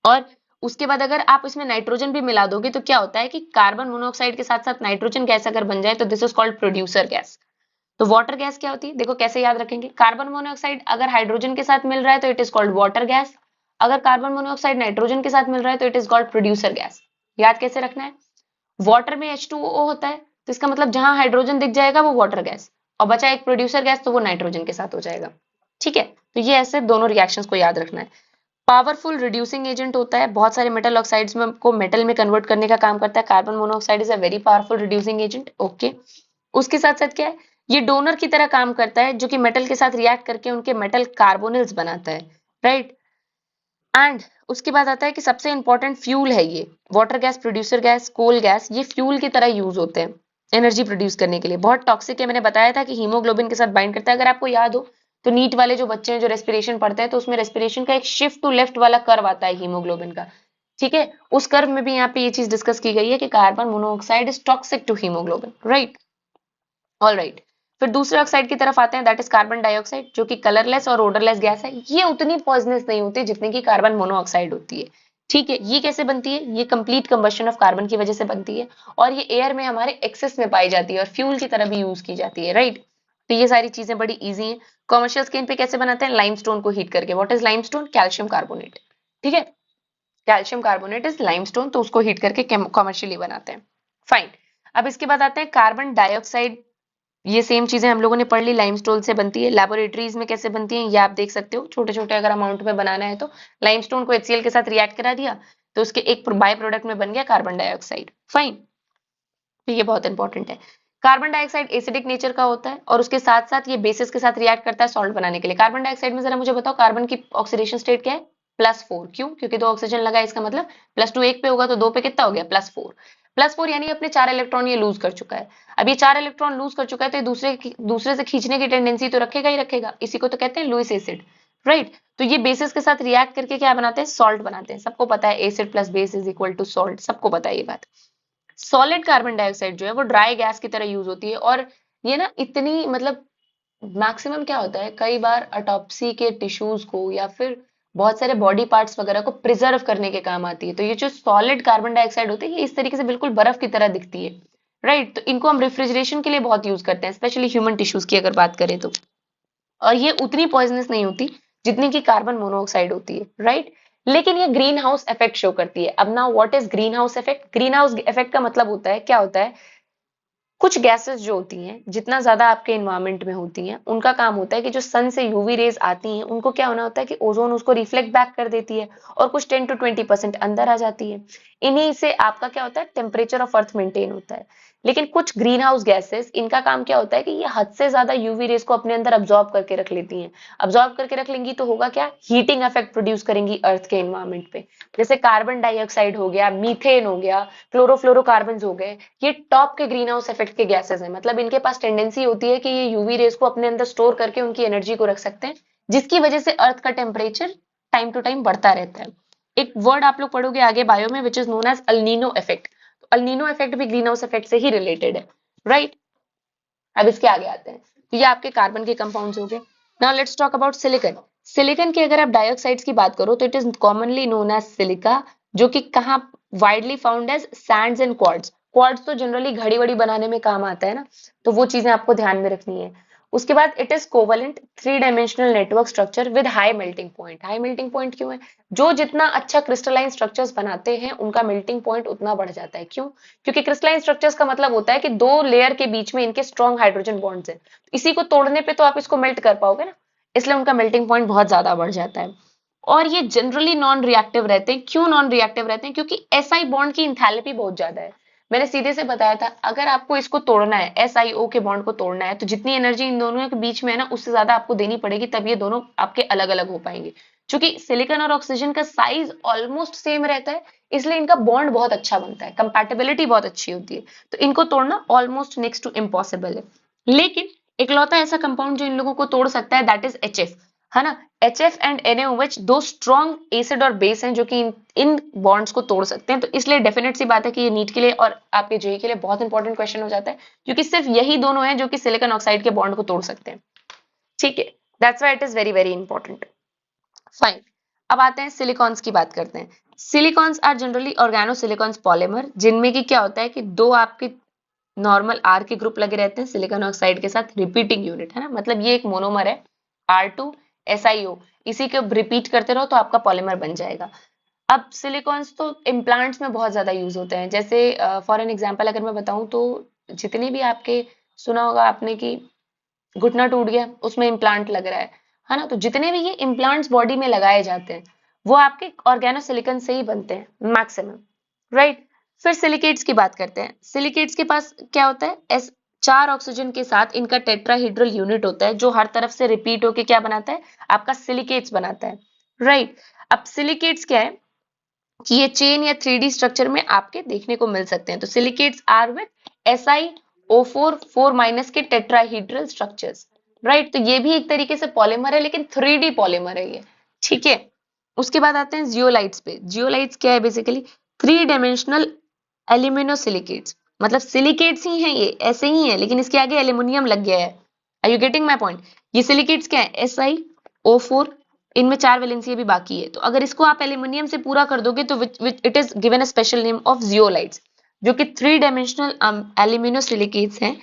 और उसके बाद अगर आप इसमें नाइट्रोजन भी मिला दोगे तो क्या होता है कि कार्बन मोनोऑक्साइड के साथ साथ नाइट्रोजन गैस अगर बन जाए तो this is called producer gas. तो वाटर गैस क्या होती है? देखो कैसे याद रखेंगे। कार्बन मोनोऑक्साइड अगर हाइड्रोजन के साथ मिल रहा है तो it is called water gas, अगर कार्बन मोनोऑक्साइड नाइट्रोजन के साथ मिल रहा है तो it is called producer gas. याद कैसे रखना है? वाटर में H2O होता है, तो इसका मतलब जहां हाइड्रोजन दिख जाएगा वो वाटर गैस, और बचा एक प्रोड्यूसर गैस तो वो नाइट्रोजन के साथ हो जाएगा। ठीक है, तो ये ऐसे दोनों रिएक्शंस को याद रखना है। पावरफुल रिड्यूसिंग एजेंट होता है, बहुत सारे मेटल ऑक्साइड्स में को मेटल में कन्वर्ट करने का काम करता है। Carbon monoxide is a very powerful reducing agent. Okay, उसके साथ साथ क्या है, ये डोनर की तरह काम करता है जो कि मेटल के साथ रिएक्ट करके उनके मेटल कार्बोनिल्स बनाता है, राइट। एंड उसके बाद आता है कि सबसे इंपॉर्टेंट फ्यूल है ये water gas, producer gas, coal gas, ये फ्यूल की तरह यूज होते हैं एनर्जी प्रोड्यूस करने के लिए। बहुत टॉक्सिक है, मैंने बताया था कि हीमोग्लोबिन के साथ बाइंड करता है। अगर आपको याद हो तो नीट वाले जो बच्चे हैं जो रेस्पिरेशन पढ़ते हैं, तो उसमें रेस्पिरेशन का एक शिफ्ट टू लेफ्ट वाला कर्व आता है हीमोग्लोबिन का। ठीक है, उस कर्व में भी यहाँ पे ये चीज डिस्कस की गई है कि carbon monoxide is toxic to haemoglobin, right. All right, फिर दूसरे ऑक्साइड की तरफ आते हैं, दैट इज कार्बन डाइऑक्साइड, जो कि कलरलेस और ओडरलेस गैस है। ये उतनी पॉइजनस नहीं होती जितनी की कार्बन मोनोऑक्साइड होती है। ठीक है, ये कैसे बनती है? ये कंप्लीट कंबशन ऑफ कार्बन की वजह से बनती है, और ये एयर में हमारे एक्सेस में पाई जाती है और फ्यूल की तरह भी यूज की जाती है, राइट। तो ये सारी चीजें बड़ी इजी हैं। कॉमर्शियल स्केल पे कैसे बनाते हैं? लाइमस्टोन को हीट करके। What is limestone? Calcium carbonate. ठीक है, कैल्शियम कार्बोनेट इज लाइमस्टोन, तो उसको हीट करके कॉमर्शियली बनाते हैं। फाइन। अब इसके बाद आते हैं कार्बन डाइऑक्साइड। ये सेम चीजें हम लोगों ने पढ़ ली, लाइमस्टोन से बनती है। लेबोरेटरीज में कैसे बनती है ये आप देख सकते हो, छोटे छोटे अगर अमाउंट में बनाना है तो लाइमस्टोन को HCl के साथ रिएक्ट करा दिया तो उसके एक बाय प्रोडक्ट में बन गया कार्बन डाइऑक्साइड। फाइन, तो ये बहुत इंपॉर्टेंट है। कार्बन डाइऑक्साइड एसिडिक नेचर का होता है और उसके साथ साथ ये बेसिस के साथ रिएक्ट करता है सॉल्ट बनाने के लिए। कार्बन डाइऑक्साइड में जरा मुझे बताओ, कार्बन की ऑक्सीडेशन स्टेट क्या है? +4। क्यों? क्योंकि 2 ऑक्सीजन लगा है, इसका मतलब +2 एक पे होगा तो 2 पे कितना हो गया? +4। +4 यानी अपने 4 इलेक्ट्रॉन ये लूज कर चुका है। अब ये 4 इलेक्ट्रॉन लूज कर चुका है तो ये दूसरे से खींचने की टेंडेंसी तो रखेगा ही रखेगा। इसी को तो कहते हैं लुईस एसिड, राइट। तो ये बेसिस के साथ रिएक्ट करके क्या बनाते हैं? सॉल्ट बनाते हैं। सबको पता है acid plus base is equal to salt, सबको पता है ये बात। सॉलिड कार्बन डाइऑक्साइड जो है वो ड्राई गैस की तरह यूज होती है, और ये ना इतनी मतलब मैक्सिमम क्या होता है, कई बार ऑटोप्सी के टिश्यूज को या फिर बहुत सारे बॉडी पार्ट्स वगैरह को प्रिजर्व करने के काम आती है। तो ये जो सॉलिड कार्बन डाइऑक्साइड होती है ये इस तरीके से बिल्कुल बर्फ की तरह दिखती है, राइट। तो इनको हम रेफ्रिजरेशन के लिए बहुत यूज करते हैं, स्पेशली ह्यूमन टिश्यूज की अगर बात करें तो। और ये उतनी पॉइजनस नहीं होती जितनी की कार्बन मोनोऑक्साइड होती है, राइट। लेकिन ये ग्रीन हाउस इफेक्ट शो करती है। अब now what is green house effect? Green house effect का मतलब होता है, क्या होता है, कुछ गैसेस जो होती हैं जितना ज्यादा आपके इन्वायरमेंट में होती हैं उनका काम होता है कि जो सन से यूवी रेज आती हैं उनको क्या होना होता है कि ओजोन उसको रिफ्लेक्ट बैक कर देती है, और कुछ 10 to 20% अंदर आ जाती है। इन्हीं से आपका क्या होता है, टेम्परेचर ऑफ अर्थ मेंटेन होता है। लेकिन कुछ ग्रीन हाउस गैसेस, इनका काम क्या होता है कि ये हद से ज्यादा यूवी रेज को अपने अंदर अब्सॉर्ब करके रख लेती हैं। अब्सॉर्ब करके रख लेंगी तो होगा क्या, हीटिंग इफेक्ट प्रोड्यूस करेंगी अर्थ के इन्वायरमेंट पे। जैसे कार्बन डाइऑक्साइड हो गया, मीथेन हो गया, क्लोरोफ्लोरोकार्बन हो गए, ये टॉप के ग्रीन हाउस इफेक्ट के गैसेस हैं। मतलब इनके पास टेंडेंसी होती है कि ये यूवी रेज को अपने अंदर स्टोर करके उनकी एनर्जी को रख सकते हैं, जिसकी वजह से अर्थ का टेम्परेचर टाइम टू टाइम बढ़ता रहता है। एक वर्ड आप लोग पढ़ोगे आगे बायो में which is known as El Nino effect. तो अल्नीनो इफेक्ट भी ग्रीन हाउस इफेक्ट से ही रिलेटेड है, राइट। अब इसके आगे आते हैं, तो ये आपके कार्बन के कंपाउंड्स हो गए। Now let's talk about silicon. Silicon की अगर आप डाइऑक्साइड्स की बात करो तो it is commonly known as silica, जो कि कहाँ widely found as sands and quartz. Quartz तो जनरली घड़ी वड़ी बनाने में काम आता है ना, तो वो चीजें आपको ध्यान में रखनी है। उसके बाद it is covalent 3 dimensional network structure with high melting point. High melting point क्यों है? जो जितना अच्छा क्रिस्टलाइन स्ट्रक्चर्स बनाते हैं उनका मेल्टिंग पॉइंट उतना बढ़ जाता है। क्यों? क्योंकि क्रिस्टलाइन स्ट्रक्चर्स का मतलब होता है कि दो लेयर के बीच में इनके स्ट्रॉन्ग हाइड्रोजन बॉन्ड्स हैं। इसी को तोड़ने पे तो आप इसको मेल्ट कर पाओगे ना, इसलिए उनका मेल्टिंग पॉइंट बहुत ज्यादा बढ़ जाता है। और ये जनरली नॉन रिएक्टिव रहते हैं। क्यों नॉन रिएक्टिव रहते हैं? क्योंकि SI बॉन्ड की इंथैल्पी बहुत ज्यादा है। मैंने सीधे से बताया था, अगर आपको इसको तोड़ना है, SiO के बॉन्ड को तोड़ना है, तो जितनी एनर्जी इन दोनों के बीच में है ना उससे ज्यादा आपको देनी पड़ेगी, तब ये दोनों आपके अलग अलग हो पाएंगे। क्योंकि सिलिकॉन और ऑक्सीजन का साइज ऑलमोस्ट सेम रहता है, इसलिए इनका बॉन्ड बहुत अच्छा बनता है, कंपैटिबिलिटी बहुत अच्छी होती है। तो इनको तोड़ना ऑलमोस्ट नेक्स्ट टू इम्पॉसिबल है। लेकिन इकलौता ऐसा कंपाउंड जो इन लोगों को तोड़ सकता है दैट इज HF, है ना। HF एंड NaOH दो स्ट्रॉन्ग एसिड और बेस हैं जो कि इन बॉन्ड्स को तोड़ सकते हैं। तो इसलिए डेफिनेट सी बात है कि ये नीट के लिए और आपके जेई के लिए बहुत इंपॉर्टेंट क्वेश्चन हो जाता है, क्योंकि सिर्फ यही दोनों हैं जो कि सिलिकॉन ऑक्साइड के बॉन्ड को तोड़ सकते हैं। ठीक है, that's why it is very very important. Fine. अब आते हैं सिलिकॉन्स की बात करते हैं। सिलिकॉन्स आर जनरली ऑर्गेनोसिलिकॉन्स पॉलीमर, जिनमें कि क्या होता है कि दो आपके नॉर्मल R के ग्रुप लगे रहते हैं सिलिकॉन ऑक्साइड के साथ, रिपीटिंग यूनिट, है ना। मतलब ये एक मोनोमर है R2SiO, इसी को रिपीट करते रहो तो आपका पॉलीमर बन जाएगा। अब सिलिकॉन्स तो इम्प्लांट्स में बहुत ज्यादा यूज होते हैं। जैसे फॉर एन एग्जांपल अगर मैं बताऊं तो जितने भी आपके, सुना होगा आपने कि घुटना टूट गया उसमें इम्प्लांट लग रहा है ना। तो जितने भी ये इम्प्लांट्स बॉडी में लगाए जाते हैं वो आपके ऑर्गेनोसिलिकॉन से ही बनते हैं मैक्सिमम, राइट। फिर सिलिकेट्स की बात करते हैं। सिलिकेट्स के पास क्या होता है, एस 4 ऑक्सीजन के साथ इनका टेट्राहीड्रल यूनिट होता है, जो हर तरफ से रिपीट होके क्या बनाता है, आपका सिलिकेट्स बनाता है, राइट। अब सिलिकेट्स क्या है कि ये चेन या 3D स्ट्रक्चर में आपके देखने को मिल सकते हैं। तो सिलिकेट्स आर विद SiO4 4- के टेट्राहीड्रल स्ट्रक्चर्स, राइट। तो ये भी एक तरीके से पॉलीमर है, लेकिन 3D पॉलीमर है ये, ठीक है। उसके बाद आते हैं जियोलाइट्स पे। जियोलाइट्स क्या है, बेसिकली 3 डायमेंशनल एल्यूमिनोसिलिकेट्स। मतलब सिलिकेट्स ही हैं, ये ऐसे ही है लेकिन इसके आगे एल्यूमिनियम लग गया है, are you getting my point? ये सिलिकेट्स क्या है? SiO4, इनमें 4 वैलेंसी भी बाकी है, तो अगर इसको आप एल्यूमिनियम से पूरा कर दोगे तो it is given a special name of zeolites, जो कि 3 डायमेंशनल एल्यूमिनोसिलिकेट्स हैं,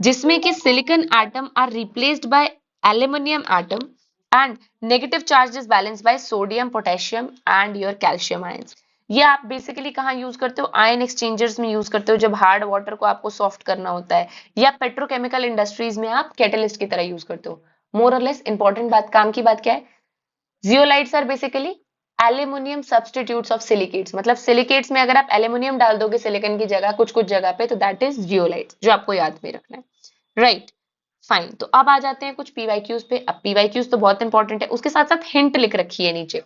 जिसमें कि silicon atom are replaced by aluminium atom and negative charge is balanced by sodium, potassium and your calcium ions. ये आप बेसिकली कहाँ यूज करते हो? आयन एक्सचेंजर्स में यूज करते हो, जब हार्ड वाटर को आपको सॉफ्ट करना होता है, या पेट्रोकेमिकल इंडस्ट्रीज में आप कैटलिस्ट की तरह यूज करते हो। मोर और लेस इंपॉर्टेंट बात, काम की बात क्या है? Zeolites are basically aluminium substitutes of silicates, मतलब सिलिकेट्स में अगर आप एल्यूमिनियम डाल दोगे सिलिकॉन की जगह कुछ कुछ जगह पे, तो दैट इज जियोलाइट्स, जो आपको याद में रखना है। Right, fine. तो अब आ जाते हैं कुछ पीवाईक्यूज पे। अब पीवाईक्यूज तो बहुत इंपॉर्टेंट है, उसके साथ साथ हिंट लिख रखी है नीचे,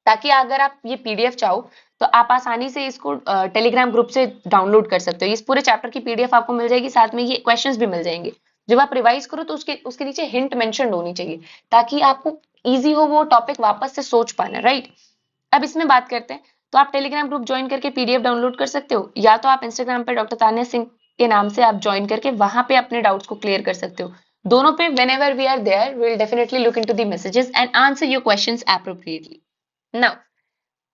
ताकि अगर आप ये पीडीएफ चाहो तो आप आसानी से इसको टेलीग्राम ग्रुप से डाउनलोड कर सकते हो। इस पूरे चैप्टर की पीडीएफ आपको मिल जाएगी, साथ में ये क्वेश्चंस भी मिल जाएंगे। जब आप रिवाइज करो तो उसके नीचे हिंट मेंशन होनी चाहिए, ताकि आपको इजी हो वो टॉपिक वापस से सोच पाना। राइट, अब इसमें बात करते हैं। तो आप टेलीग्राम ग्रुप ज्वाइन करके पीडीएफ डाउनलोड कर सकते हो, या तो आप इंस्टाग्राम पे डॉक्टर तान्या सिंह के नाम से आप ज्वाइन करके वहां पे अपने डाउट्स को क्लियर कर सकते हो। दोनों पे whenever we are there we will definitely look into the messages and answer your questions appropriately. Now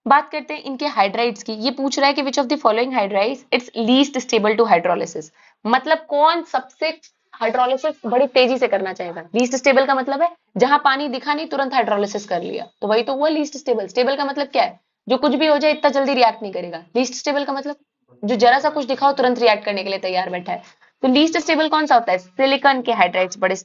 बात करते हैं इनके हाइड्राइड्स की। ये पूछ रहा है कि which of the following hydrides it's least stable to hydrolysis, मतलब कौन सबसे हाइड्रोलिसिस बड़ी तेजी से करना चाहेगा। लीस्ट स्टेबल का मतलब है जहां पानी दिखा नहीं तुरंत हाइड्रोलिसिस कर लिया, तो वही तो हुआ लीस्ट स्टेबल। स्टेबल का मतलब क्या है? जो कुछ भी हो जाए इतना जल्दी रिएक्ट नहीं करेगा। लीस्ट स्टेबल का मतलब जो जरा सा कुछ दिखाओ तुरंत रिएक्ट करने के लिए तैयार बैठा है। तो लीस्ट स्टेबल कौन सा होता है? सिलिकॉन के हाइड्राइड्स बड़े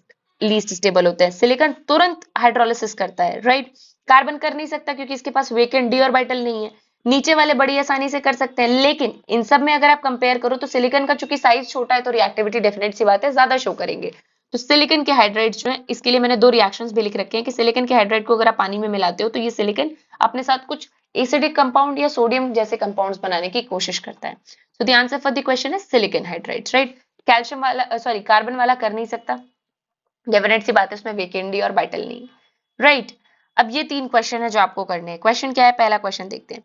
लीस्ट स्टेबल होते हैं। सिलिकॉन तुरंत हाइड्रोलिसिस करता है। राइट, कार्बन कर नहीं सकता क्योंकि इसके पास वेकेंट डी ऑर्बिटल नहीं है। नीचे वाले बड़ी आसानी से कर सकते हैं, लेकिन इन सब में अगर आप कंपेयर करो तो सिलिकॉन का चूंकि साइज छोटा है तो रिएक्टिविटी डेफिनेट सी बात है ज्यादा शो करेंगे। तो सिलिकॉन के हाइड्राइड्स जो है, इसके लिए मैंने 2 रिएक्शंस भी लिख रखे हैं कि सिलिकॉन के हाइड्राइड को अगर आप पानी में मिलाते हो तो ये सिलिकॉन अपने साथ कुछ एसिडिक कंपाउंड या सोडियम जैसे कंपाउंड्स बनाने की कोशिश करता है। So the answer for the question is silicon hydrides. Right, calcium वाला सॉरी कार्बन वाला कर नहीं सकता, डेफिनेट सी बात है उसमें वेकेंट डी और बाइटल नहीं। राइट, अब ये 3 क्वेश्चन है जो आपको करने हैं। क्वेश्चन क्या है? पहला क्वेश्चन देखते हैं।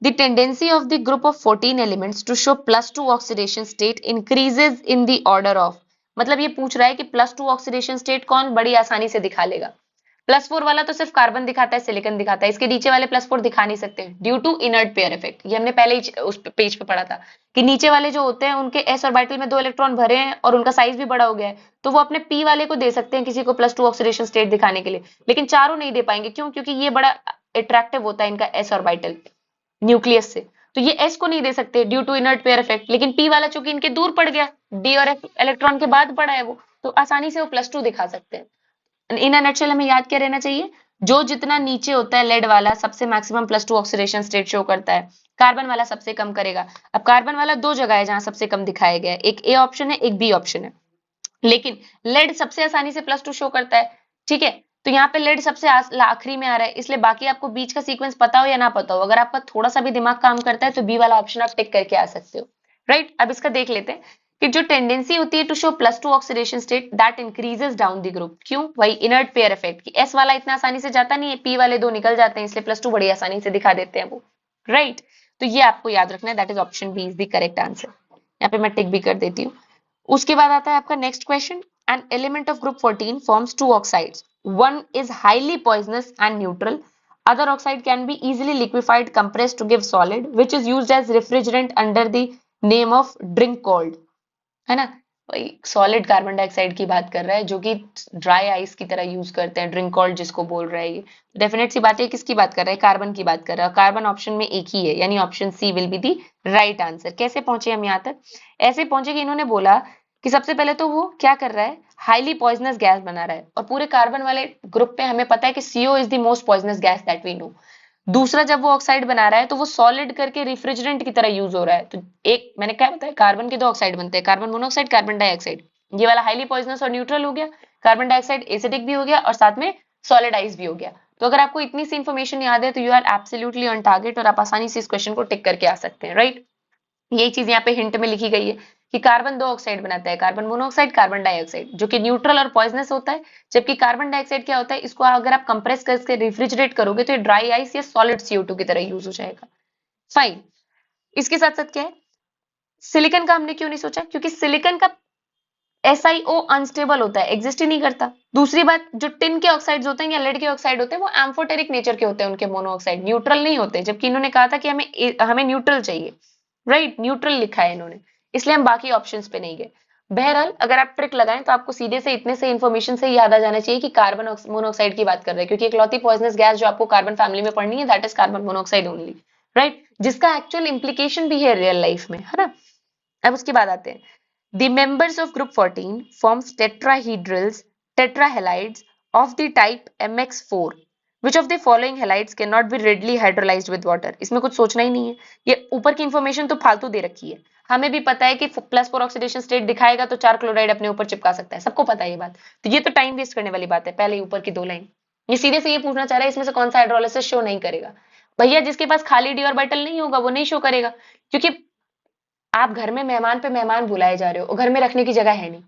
The tendency of the group of 14 elements to show +2 oxidation state increases in the order of, मतलब ये पूछ रहा है कि +2 ऑक्सीडेशन स्टेट कौन बड़ी आसानी से दिखा लेगा। +4 वाला तो सिर्फ कार्बन दिखाता है, सिलिकॉन दिखाता है, इसके नीचे वाले +4 दिखा नहीं सकते due to inert pair effect. ये हमने पहले ही उस पेज पे पढ़ा था कि नीचे वाले जो होते हैं उनके s ऑर्बिटल में 2 इलेक्ट्रॉन भरे हैं और उनका साइज भी बड़ा हो गया है, तो वो अपने p वाले को दे सकते हैं किसी को +2 ऑक्सीडेशन स्टेट दिखाने के लिए, लेकिन चारों नहीं दे पाएंगे। क्यों? क्योंकि ये बड़ा अट्रैक्टिव होता है इनका s ऑर्बिटल न्यूक्लियस से, तो ये s को नहीं दे सकते due to inert pair effect. लेकिन p वाला चूंकि इनके दूर पड़ गया, d और f इलेक्ट्रॉन के बाद पड़ा है वो, तो आसानी से वो +2 दिखा सकते हैं। इन अ नटशेल हमें याद क्या रहना चाहिए? जो जितना नीचे होता है लेड वाला सबसे मैक्सिमम +2 ऑक्सीडेशन स्टेट शो करता है, कार्बन वाला सबसे कम करेगा। अब कार्बन वाला 2 जगह है जहां सबसे कम दिखाया गया है, एक ए ऑप्शन है एक बी ऑप्शन है, लेकिन लेड सबसे आसानी से +2 शो करता है। ठीक है, तो यहाँ पे लेड सबसे आखिरी में आ रहा है, इसलिए बाकी आपको बीच का सीक्वेंस पता हो या ना पता हो, अगर आपका थोड़ा सा भी दिमाग काम करता है तो बी वाला ऑप्शन आप टिक करके आ सकते हो। राइट, अब इसका देख लेते हैं कि जो टेंडेंसी होती है to show +2 oxidation state that increases down the group. क्यों? वही इनर्ट पेयर इफेक्ट कि एस वाला इतना आसानी से जाता नहीं है, पी वाले 2 निकल जाते हैं, इसलिए +2 बड़ी आसानी से दिखा देते हैं वो। राइट, तो ये आपको याद रखना है, that is option B is the correct answer. यहाँ पे मैं टिक भी कर देती हूँ। उसके बाद आता है आपका next question. An element of group 14 forms 2 oxides, one is highly poisonous and neutral, other oxide can be easily liquefied compressed to give solid which is used as refrigerant under the name of drink cold, है ना? वही सॉलिड कार्बन डाइऑक्साइड की बात कर रहा है जो कि ड्राई आइस की तरह यूज करते हैं, ड्रिंक कॉल्ड जिसको बोल रहा है। ये डेफिनेट सी बात है, किसकी बात कर रहा है? कार्बन की बात कर रहा है। कार्बन ऑप्शन में एक ही है, यानी option C will be the right answer. कैसे पहुंचे हम यहाँ तक? ऐसे पहुंचे कि इन्होंने बोला कि सबसे पहले तो वो क्या कर रहा है, हाईली पॉइजनस गैस बना रहा है, और पूरे कार्बन वाले ग्रुप पे हमें पता है कि CO is the most poisonous gas that we know. दूसरा, जब वो ऑक्साइड बना रहा है तो वो सॉलिड करके रिफ्रिजरेंट की तरह यूज हो रहा है। तो एक मैंने क्या बताया, कार्बन के 2 ऑक्साइड बनते हैं, कार्बन मोनोऑक्साइड, कार्बन डाइऑक्साइड। ये वाला हाईली पॉइजनस और न्यूट्रल हो गया, कार्बन डाइऑक्साइड एसिडिक भी हो गया और साथ में सॉलिडाइज भी हो गया। तो अगर आपको इतनी सी इन्फॉर्मेशन याद है तो you are absolutely on target और आप आसानी से इस क्वेश्चन को टिक करके आ सकते हैं। राइट, यही चीज यहाँ पे हिंट में लिखी गई है कि कार्बन 2 ऑक्साइड बनाता है, कार्बन मोनोऑक्साइड, कार्बन डाइऑक्साइड, जो कि न्यूट्रल और पॉइजनस होता है। जबकि कार्बन डाइऑक्साइड क्या होता है, इसको अगर आप कंप्रेस करके रेफ्रिजरेट करोगे तो ये ड्राई आइस या सॉलिड CO2 की तरह यूज हो जाएगा। फाइन, इसके साथ साथ क्या है, सिलिकॉन का हमने क्यों नहीं सोचा? क्योंकि सिलिकॉन का SiO अनस्टेबल होता है, एग्जिस्ट ही नहीं करता। दूसरी बात, जो टिन के ऑक्साइड्स होते हैं या लेड के ऑक्साइड होते हैं वो एम्फोटेरिक नेचर के होते हैं, उनके मोनोऑक्साइड न्यूट्रल नहीं होते, जबकि इन्होंने कहा था कि हमें न्यूट्रल चाहिए, राइट, न्यूट्रल लिखा है इन्होंने, इसलिए हम बाकी ऑप्शंस पे नहीं गए। बहरहाल अगर आप ट्रिक लगाएं तो आपको सीधे से इतने से इन्फॉर्मेशन से याद आ जाना चाहिए कि कार्बन मोनोऑक्साइड की बात कर रहे हैं, क्योंकि इकलौती पॉइजनस गैस जो आपको कार्बन फैमिली में पढ़नी है that is carbon monoxide only, right, जिसका एक्चुअल इंप्लीकेशन भी है रियल लाइफ में, है ना। अब उसके बाद आते हैं, the members of group 14 forms tetrahedrals, tetrahalides of the type MX4. Which of the following halides cannot be readily hydrolyzed with water? इसमें कुछ सोचना ही नहीं है, ये ऊपर की इंफॉर्मेशन तो फालतू दे रखी है। हमें भी पता है कि प्लस फॉर ऑक्सीडेशन स्टेट दिखाएगा तो 4 क्लोराइड अपने ऊपर चिपका सकता है, सबको पता है ये बात, तो ये तो टाइम वेस्ट करने वाली बात है। पहले ही ऊपर की 2 लाइन, ये सीधे से ये पूछना चाह रहा है इसमें से कौन सा हाइड्रोलिसिस शो नहीं करेगा। भैया जिसके पास खाली डी ऑर्बिटल नहीं होगा वो नहीं शो करेगा, क्योंकि आप घर में मेहमान पे मेहमान बुलाए जा रहे हो और घर में रखने की जगह है नहीं,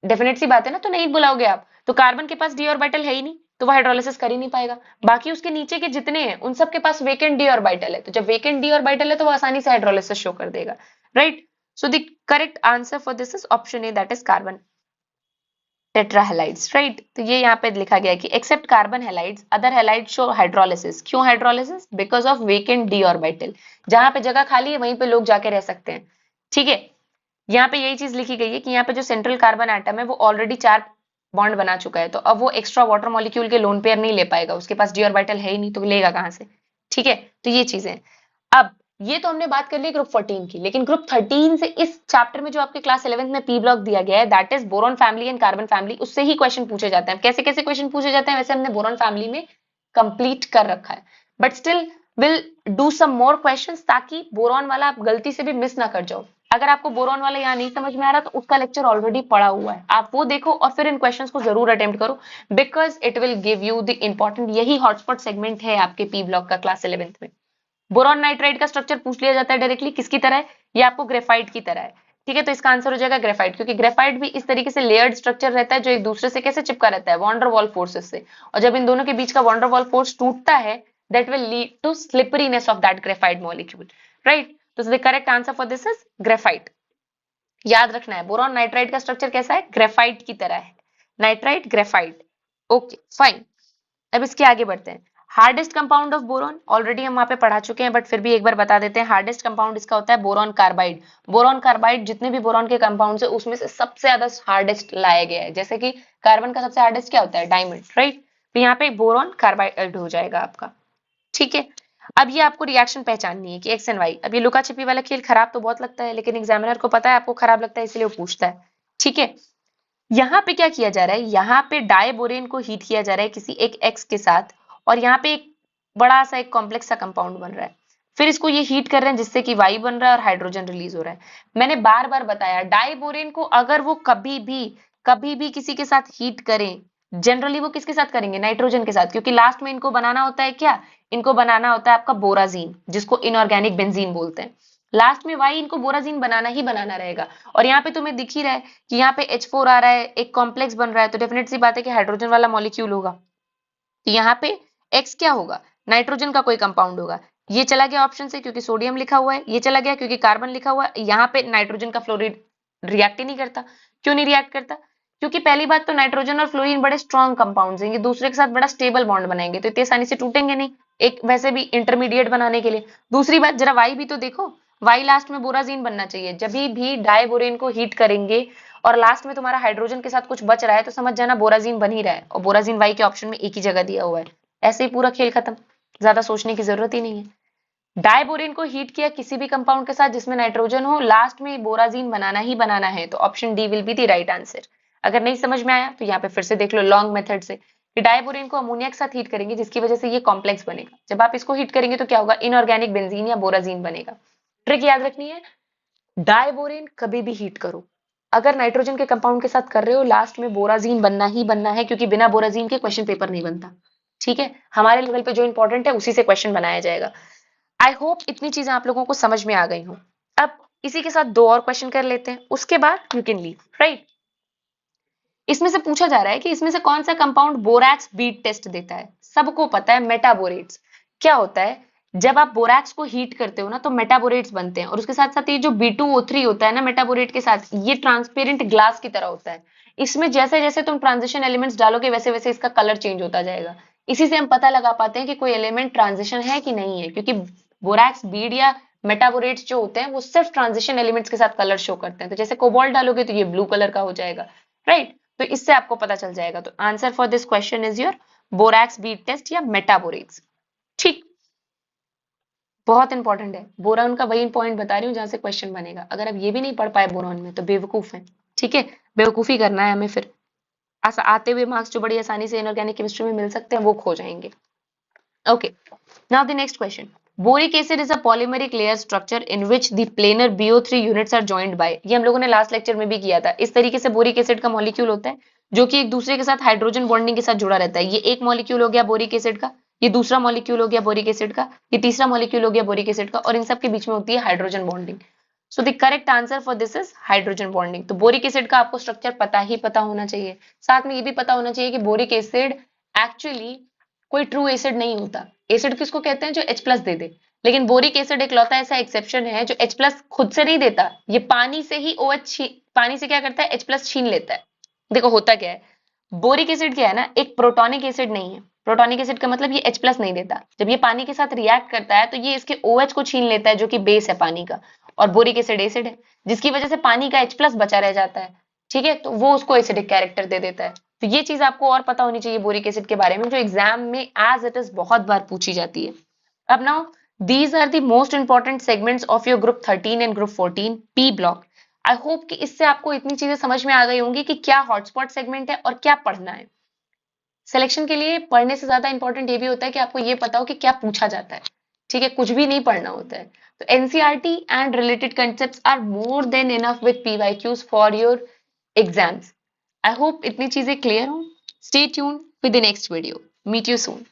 डेफिनेट सी बात है ना, तो नहीं बुलाओगे आप। तो कार्बन के पास डी ऑर्बिटल है ही नहीं तो वो हाइड्रोलिसिस कर ही नहीं पाएगा। बाकी उसके नीचे के जितने हैं उन सब के पास वेकेंट डी ऑर्बिटल है, तो जब वेकेंट डी ऑर्बिटल है तो वो आसानी से हाइड्रोलिसिस शो कर देगा, right. So the correct answer for this is option A, that is carbon tetrahalides, right. तो ये यहाँ पे लिखा गया है कि except carbon halides other halide show hydrolysis. क्यों hydrolysis? Because of vacant d orbital, जहां पे जगह खाली है वहीं पे लोग जाके रह सकते हैं, ठीक है। यहाँ पे यही चीज लिखी गई है कि यहाँ पे जो सेंट्रल कार्बन एटम है वो ऑलरेडी 4 बॉन्ड बना चुका है, तो अब वो एक्स्ट्रा वाटर मॉलिक्यूल के लोन पेयर नहीं ले पाएगा, उसके पास डी ऑर्बिटल है ही नहीं तो लेगा कहाँ से, ठीक है। तो ये चीजें, अब ये तो हमने बात कर ली ग्रुप 14 की, लेकिन ग्रुप 13 से इस चैप्टर में जो आपके क्लास 11th में पी ब्लॉक दिया गया है that is boron family and carbon family, उससे ही क्वेश्चन पूछे जाते हैं। कैसे कैसे क्वेश्चन पूछे जाते हैं वैसे हमने बोरॉन फैमिली में कंप्लीट कर रखा है, but still will do some more questions ताकि बोरॉन वाला आप गलती से भी मिस ना कर जाओ। अगर आपको बोरॉन वाला यहाँ नहीं समझ में आ रहा तो उसका लेक्चर ऑलरेडी पड़ा हुआ है, आप वो देखो और फिर इन क्वेश्चंस को जरूर अटेम्प्ट करो, because it will give you the important, यही हॉटस्पॉट सेगमेंट है आपके पी ब्लॉक का क्लास 11th में। बोरॉन नाइट्राइड का स्ट्रक्चर पूछ लिया जाता है डायरेक्टली, किसकी तरह है? ये आपको ग्रेफाइट की तरह है, ठीक है। तो इसका आंसर हो जाएगा ग्रेफाइट, क्योंकि ग्रेफाइट भी इस तरीके से लेयर्ड स्ट्रक्चर रहता है जो एक दूसरे से कैसे चिपका रहता है, वॉन्डर वॉल फोर्सेस से, और जब इन दोनों के बीच का वॉन्डर वॉल फोर्स टूटता है that will lead to slipperiness of that graphite molecule, right. तो the correct answer for this is graphite. याद रखना है बोरॉन नाइट्राइड का स्ट्रक्चर कैसा है, ग्रेफाइट की तरह है, नाइट्राइड ग्रेफाइट, ओके फाइन। अब इसके आगे बढ़ते हैं, hardest compound of boron already हम वहां पे पढ़ा चुके हैं, बट फिर भी एक बार बता देते हैं। हार्डेस्ट कंपाउंड इसका होता है बोरॉन कार्बाइड। बोरॉन कार्बाइड जितने भी बोरॉन के कंपाउंड है उसमें से सबसे ज्यादा हार्डेस्ट लाया गया है, जैसे कि कार्बन का सबसे हार्डेस्ट क्या होता है, डायमंड, राइट। तो यहाँ पे बोरॉन कार्बाइड हो जाएगा आपका, ठीक है। अब ये आपको रिएक्शन पहचाननी है कि एक्स एंड वाई। अब ये लुका छिपी वाला खेल खराब तो बहुत लगता है, लेकिन एग्जामिनर को पता है आपको खराब लगता है इसलिए वो पूछता है, ठीक है। यहाँ पे क्या किया जा रहा है, यहाँ पे डायबोरेन को हीट किया जा रहा है किसी एक एक्स के साथ, और यहाँ पे एक बड़ा सा एक कॉम्प्लेक्स सा कंपाउंड बन रहा है, फिर इसको ये हीट कर रहे हैं जिससे कि वाई बन रहा है और हाइड्रोजन रिलीज हो रहा है। मैंने बार बार बताया डायबोरेन को अगर वो कभी भी किसी के साथ हीट करें, जनरली वो किसके साथ करेंगे, नाइट्रोजन के साथ, क्योंकि लास्ट में इनको बनाना होता है क्या, इनको बनाना होता है आपका बोराजीन, जिसको इनऑर्गेनिक बेंजीन बोलते हैं। लास्ट में वाई इनको बोराजीन बनाना ही बनाना रहेगा, और यहाँ पे तुम्हें दिख ही रहा है कि यहाँ पे H4 आ रहा है, एक कॉम्प्लेक्स बन रहा है, तो डेफिनेट सी बात है कि हाइड्रोजन वाला मॉलिक्यूल होगा। तो यहाँ पे X क्या होगा, नाइट्रोजन का कोई कंपाउंड होगा। ये चला गया ऑप्शन से क्योंकि सोडियम लिखा हुआ है, ये चला गया क्योंकि कार्बन लिखा हुआ है। यहाँ पे नाइट्रोजन का फ्लोरीन रिएक्ट ही नहीं करता। क्यों नहीं रिएक्ट करता? क्योंकि पहली बात तो नाइट्रोजन और फ्लोरीन बड़े स्ट्रॉन्ग कंपाउंड्स हैं, ये दूसरे के साथ बड़ा स्टेबल बॉन्ड बनाएंगे तो इतनी आसानी से टूटेंगे नहीं, एक वैसे भी इंटरमीडिएट बनाने के लिए। दूसरी बात जरा वाई भी तो देखो, वाई लास्ट में बोराजीन बनना चाहिए। जब भी डायबोरेन को हीट करेंगे और लास्ट में तुम्हारा हाइड्रोजन के साथ कुछ बच रहा है तो समझ जाना बोराजीन बन ही रहा है, और बोराजीन वाई के ऑप्शन में एक ही जगह दिया हुआ है। ऐसे ही पूरा खेल खत्म, ज्यादा सोचने की जरूरत ही नहीं है। डायबोरेन को हीट किया किसी भी कंपाउंड के साथ जिसमें नाइट्रोजन हो, लास्ट में बोराजीन बनाना ही बनाना है, तो option D will be the right answer. अगर नहीं समझ में आया तो यहाँ पे फिर से देख लो लॉन्ग मेथड से कि डायबोरेन को अमोनिया के साथ हीट करेंगे जिसकी वजह से ये कॉम्प्लेक्स बनेगा। जब आप इसको हीट करेंगे तो क्या होगा, इनऑर्गेनिक बेंजीन या बोराजीन बनेगा। ट्रिक याद रखनी है, डायबोरेन कभी भी हीट करो अगर नाइट्रोजन के कंपाउंड के साथ कर रहे हो लास्ट में बोराजीन बनना ही बनना है, क्योंकि बिना बोराजीन के क्वेश्चन पेपर नहीं बनता, ठीक है। हमारे लेवल पे जो इंपॉर्टेंट है उसी से क्वेश्चन बनाया जाएगा। आई होप इतनी चीजें आप लोगों को समझ में आ गई हो। अब इसी के साथ 2 और क्वेश्चन कर लेते हैं, उसके बाद यू कैन लीव, राइट। इसमें से पूछा जा रहा है कि इसमें से कौन सा कंपाउंड बोरैक्स बीट टेस्ट देता है। सबको पता है मेटाबोरेट्स क्या होता है, जब आप बोरैक्स को हीट करते हो ना तो मेटाबोरेट्स बनते हैं, और उसके साथ साथ ये जो B2O3 होता है ना मेटाबोरेट के साथ, ये ट्रांसपेरेंट ग्लास की तरह होता है। इसमें जैसे जैसे तुम ट्रांजिशन एलिमेंट्स डालोगे वैसे वैसे इसका कलर चेंज होता जाएगा। इसी से हम पता लगा पाते हैं कि कोई एलिमेंट ट्रांजिशन है कि नहीं है, क्योंकि बोरैक्स बीड या मेटाबोरेट्स जो होते हैं वो सिर्फ ट्रांजिशन एलिमेंट्स के साथ कलर शो करते हैं। तो जैसे कोबाल्ट डालोगे तो ये ब्लू कलर का हो जाएगा, राइट। तो इससे आपको पता चल जाएगा। तो answer for this question is your borax bead test या मेटाबोरेट्स। ठीक, बहुत इंपॉर्टेंट है। बोरॉन का वही पॉइंट बता रही हूँ जहां से क्वेश्चन बनेगा। अगर आप ये भी नहीं पढ़ पाए बोरॉन में तो बेवकूफ है, ठीक है। बेवकूफी करना है हमें, फिर आते हुए मार्क्स जो बड़ी आसानी से इनऑर्गेनिक केमिस्ट्री में मिल सकते हैं वो खो जाएंगे। Okay, now the next question. Boric acid is a polymeric layer structure in which the planar BO3 units are joined by. ये हम लोगों ने लास्ट लेक्चर में भी किया था। इस तरीके से बोरिक एसिड का मॉलिक्यूल होता है जो कि एक दूसरे के साथ हाइड्रोजन बॉन्डिंग के साथ जुड़ा रहता है। ये एक मॉलिक्यूल हो गया बोरिक एसिड का, ये दूसरा मॉलिक्यूल हो गया बोरिक एसिड का, ये तीसरा मॉलिक्यूल हो गया बोरिक एसिड का, और इन सब के बीच में होती है hydrogen bonding. So the correct answer for this is hydrogen bonding. तो बोरिक एसिड का आपको स्ट्रक्चर पता ही पता होना चाहिए। साथ में ये भी पता होना चाहिए कि बोरिक एसिड एक्चुअली कोई ट्रू एसिड नहीं होता। एसिड किसको कहते हैं? जो H+ दे दे। लेकिन बोरिक एसिड इकलौता ऐसा एक्सेप्शन है जो H+ खुद से नहीं देता, ये पानी से ही OH पानी से क्या करता है? H+ छीन लेता है। देखो होता क्या है, बोरिक एसिड क्या है ना, एक प्रोटोनिक एसिड नहीं है। प्रोटोनिक एसिड का मतलब ये H+ नहीं देता। जब ये पानी के साथ रिएक्ट करता है तो ये इसके OH को छीन लेता है जो कि बेस है पानी का। और बोरिक एसिड है, जिसकी वजह से पानी का H+ बचा रह जाता है। ठीक है, तो वो उसको एसिडिक कैरेक्टर दे देता है। तो ये चीज आपको और पता होनी चाहिए बोरिक एसिड के बारे में, जो एग्जाम में एज इट इज बहुत बार पूछी जाती है। अब now these are the most important segments of your group 13 एंड group 14 P block. I hope कि इससे आपको इतनी चीजें समझ में आ गई होंगी कि क्या हॉटस्पॉट सेगमेंट है और क्या पढ़ना है। सिलेक्शन के लिए पढ़ने से ज्यादा इंपॉर्टेंट ये भी होता है कि आपको ये पता हो कि क्या पूछा जाता है। ठीक है, कुछ भी नहीं पढ़ना होता है। तो NCERT and related concepts are more than enough with PYQs for your exams. I hope इतनी चीजें क्लियर हो। Stay tuned with the next video. Meet you soon.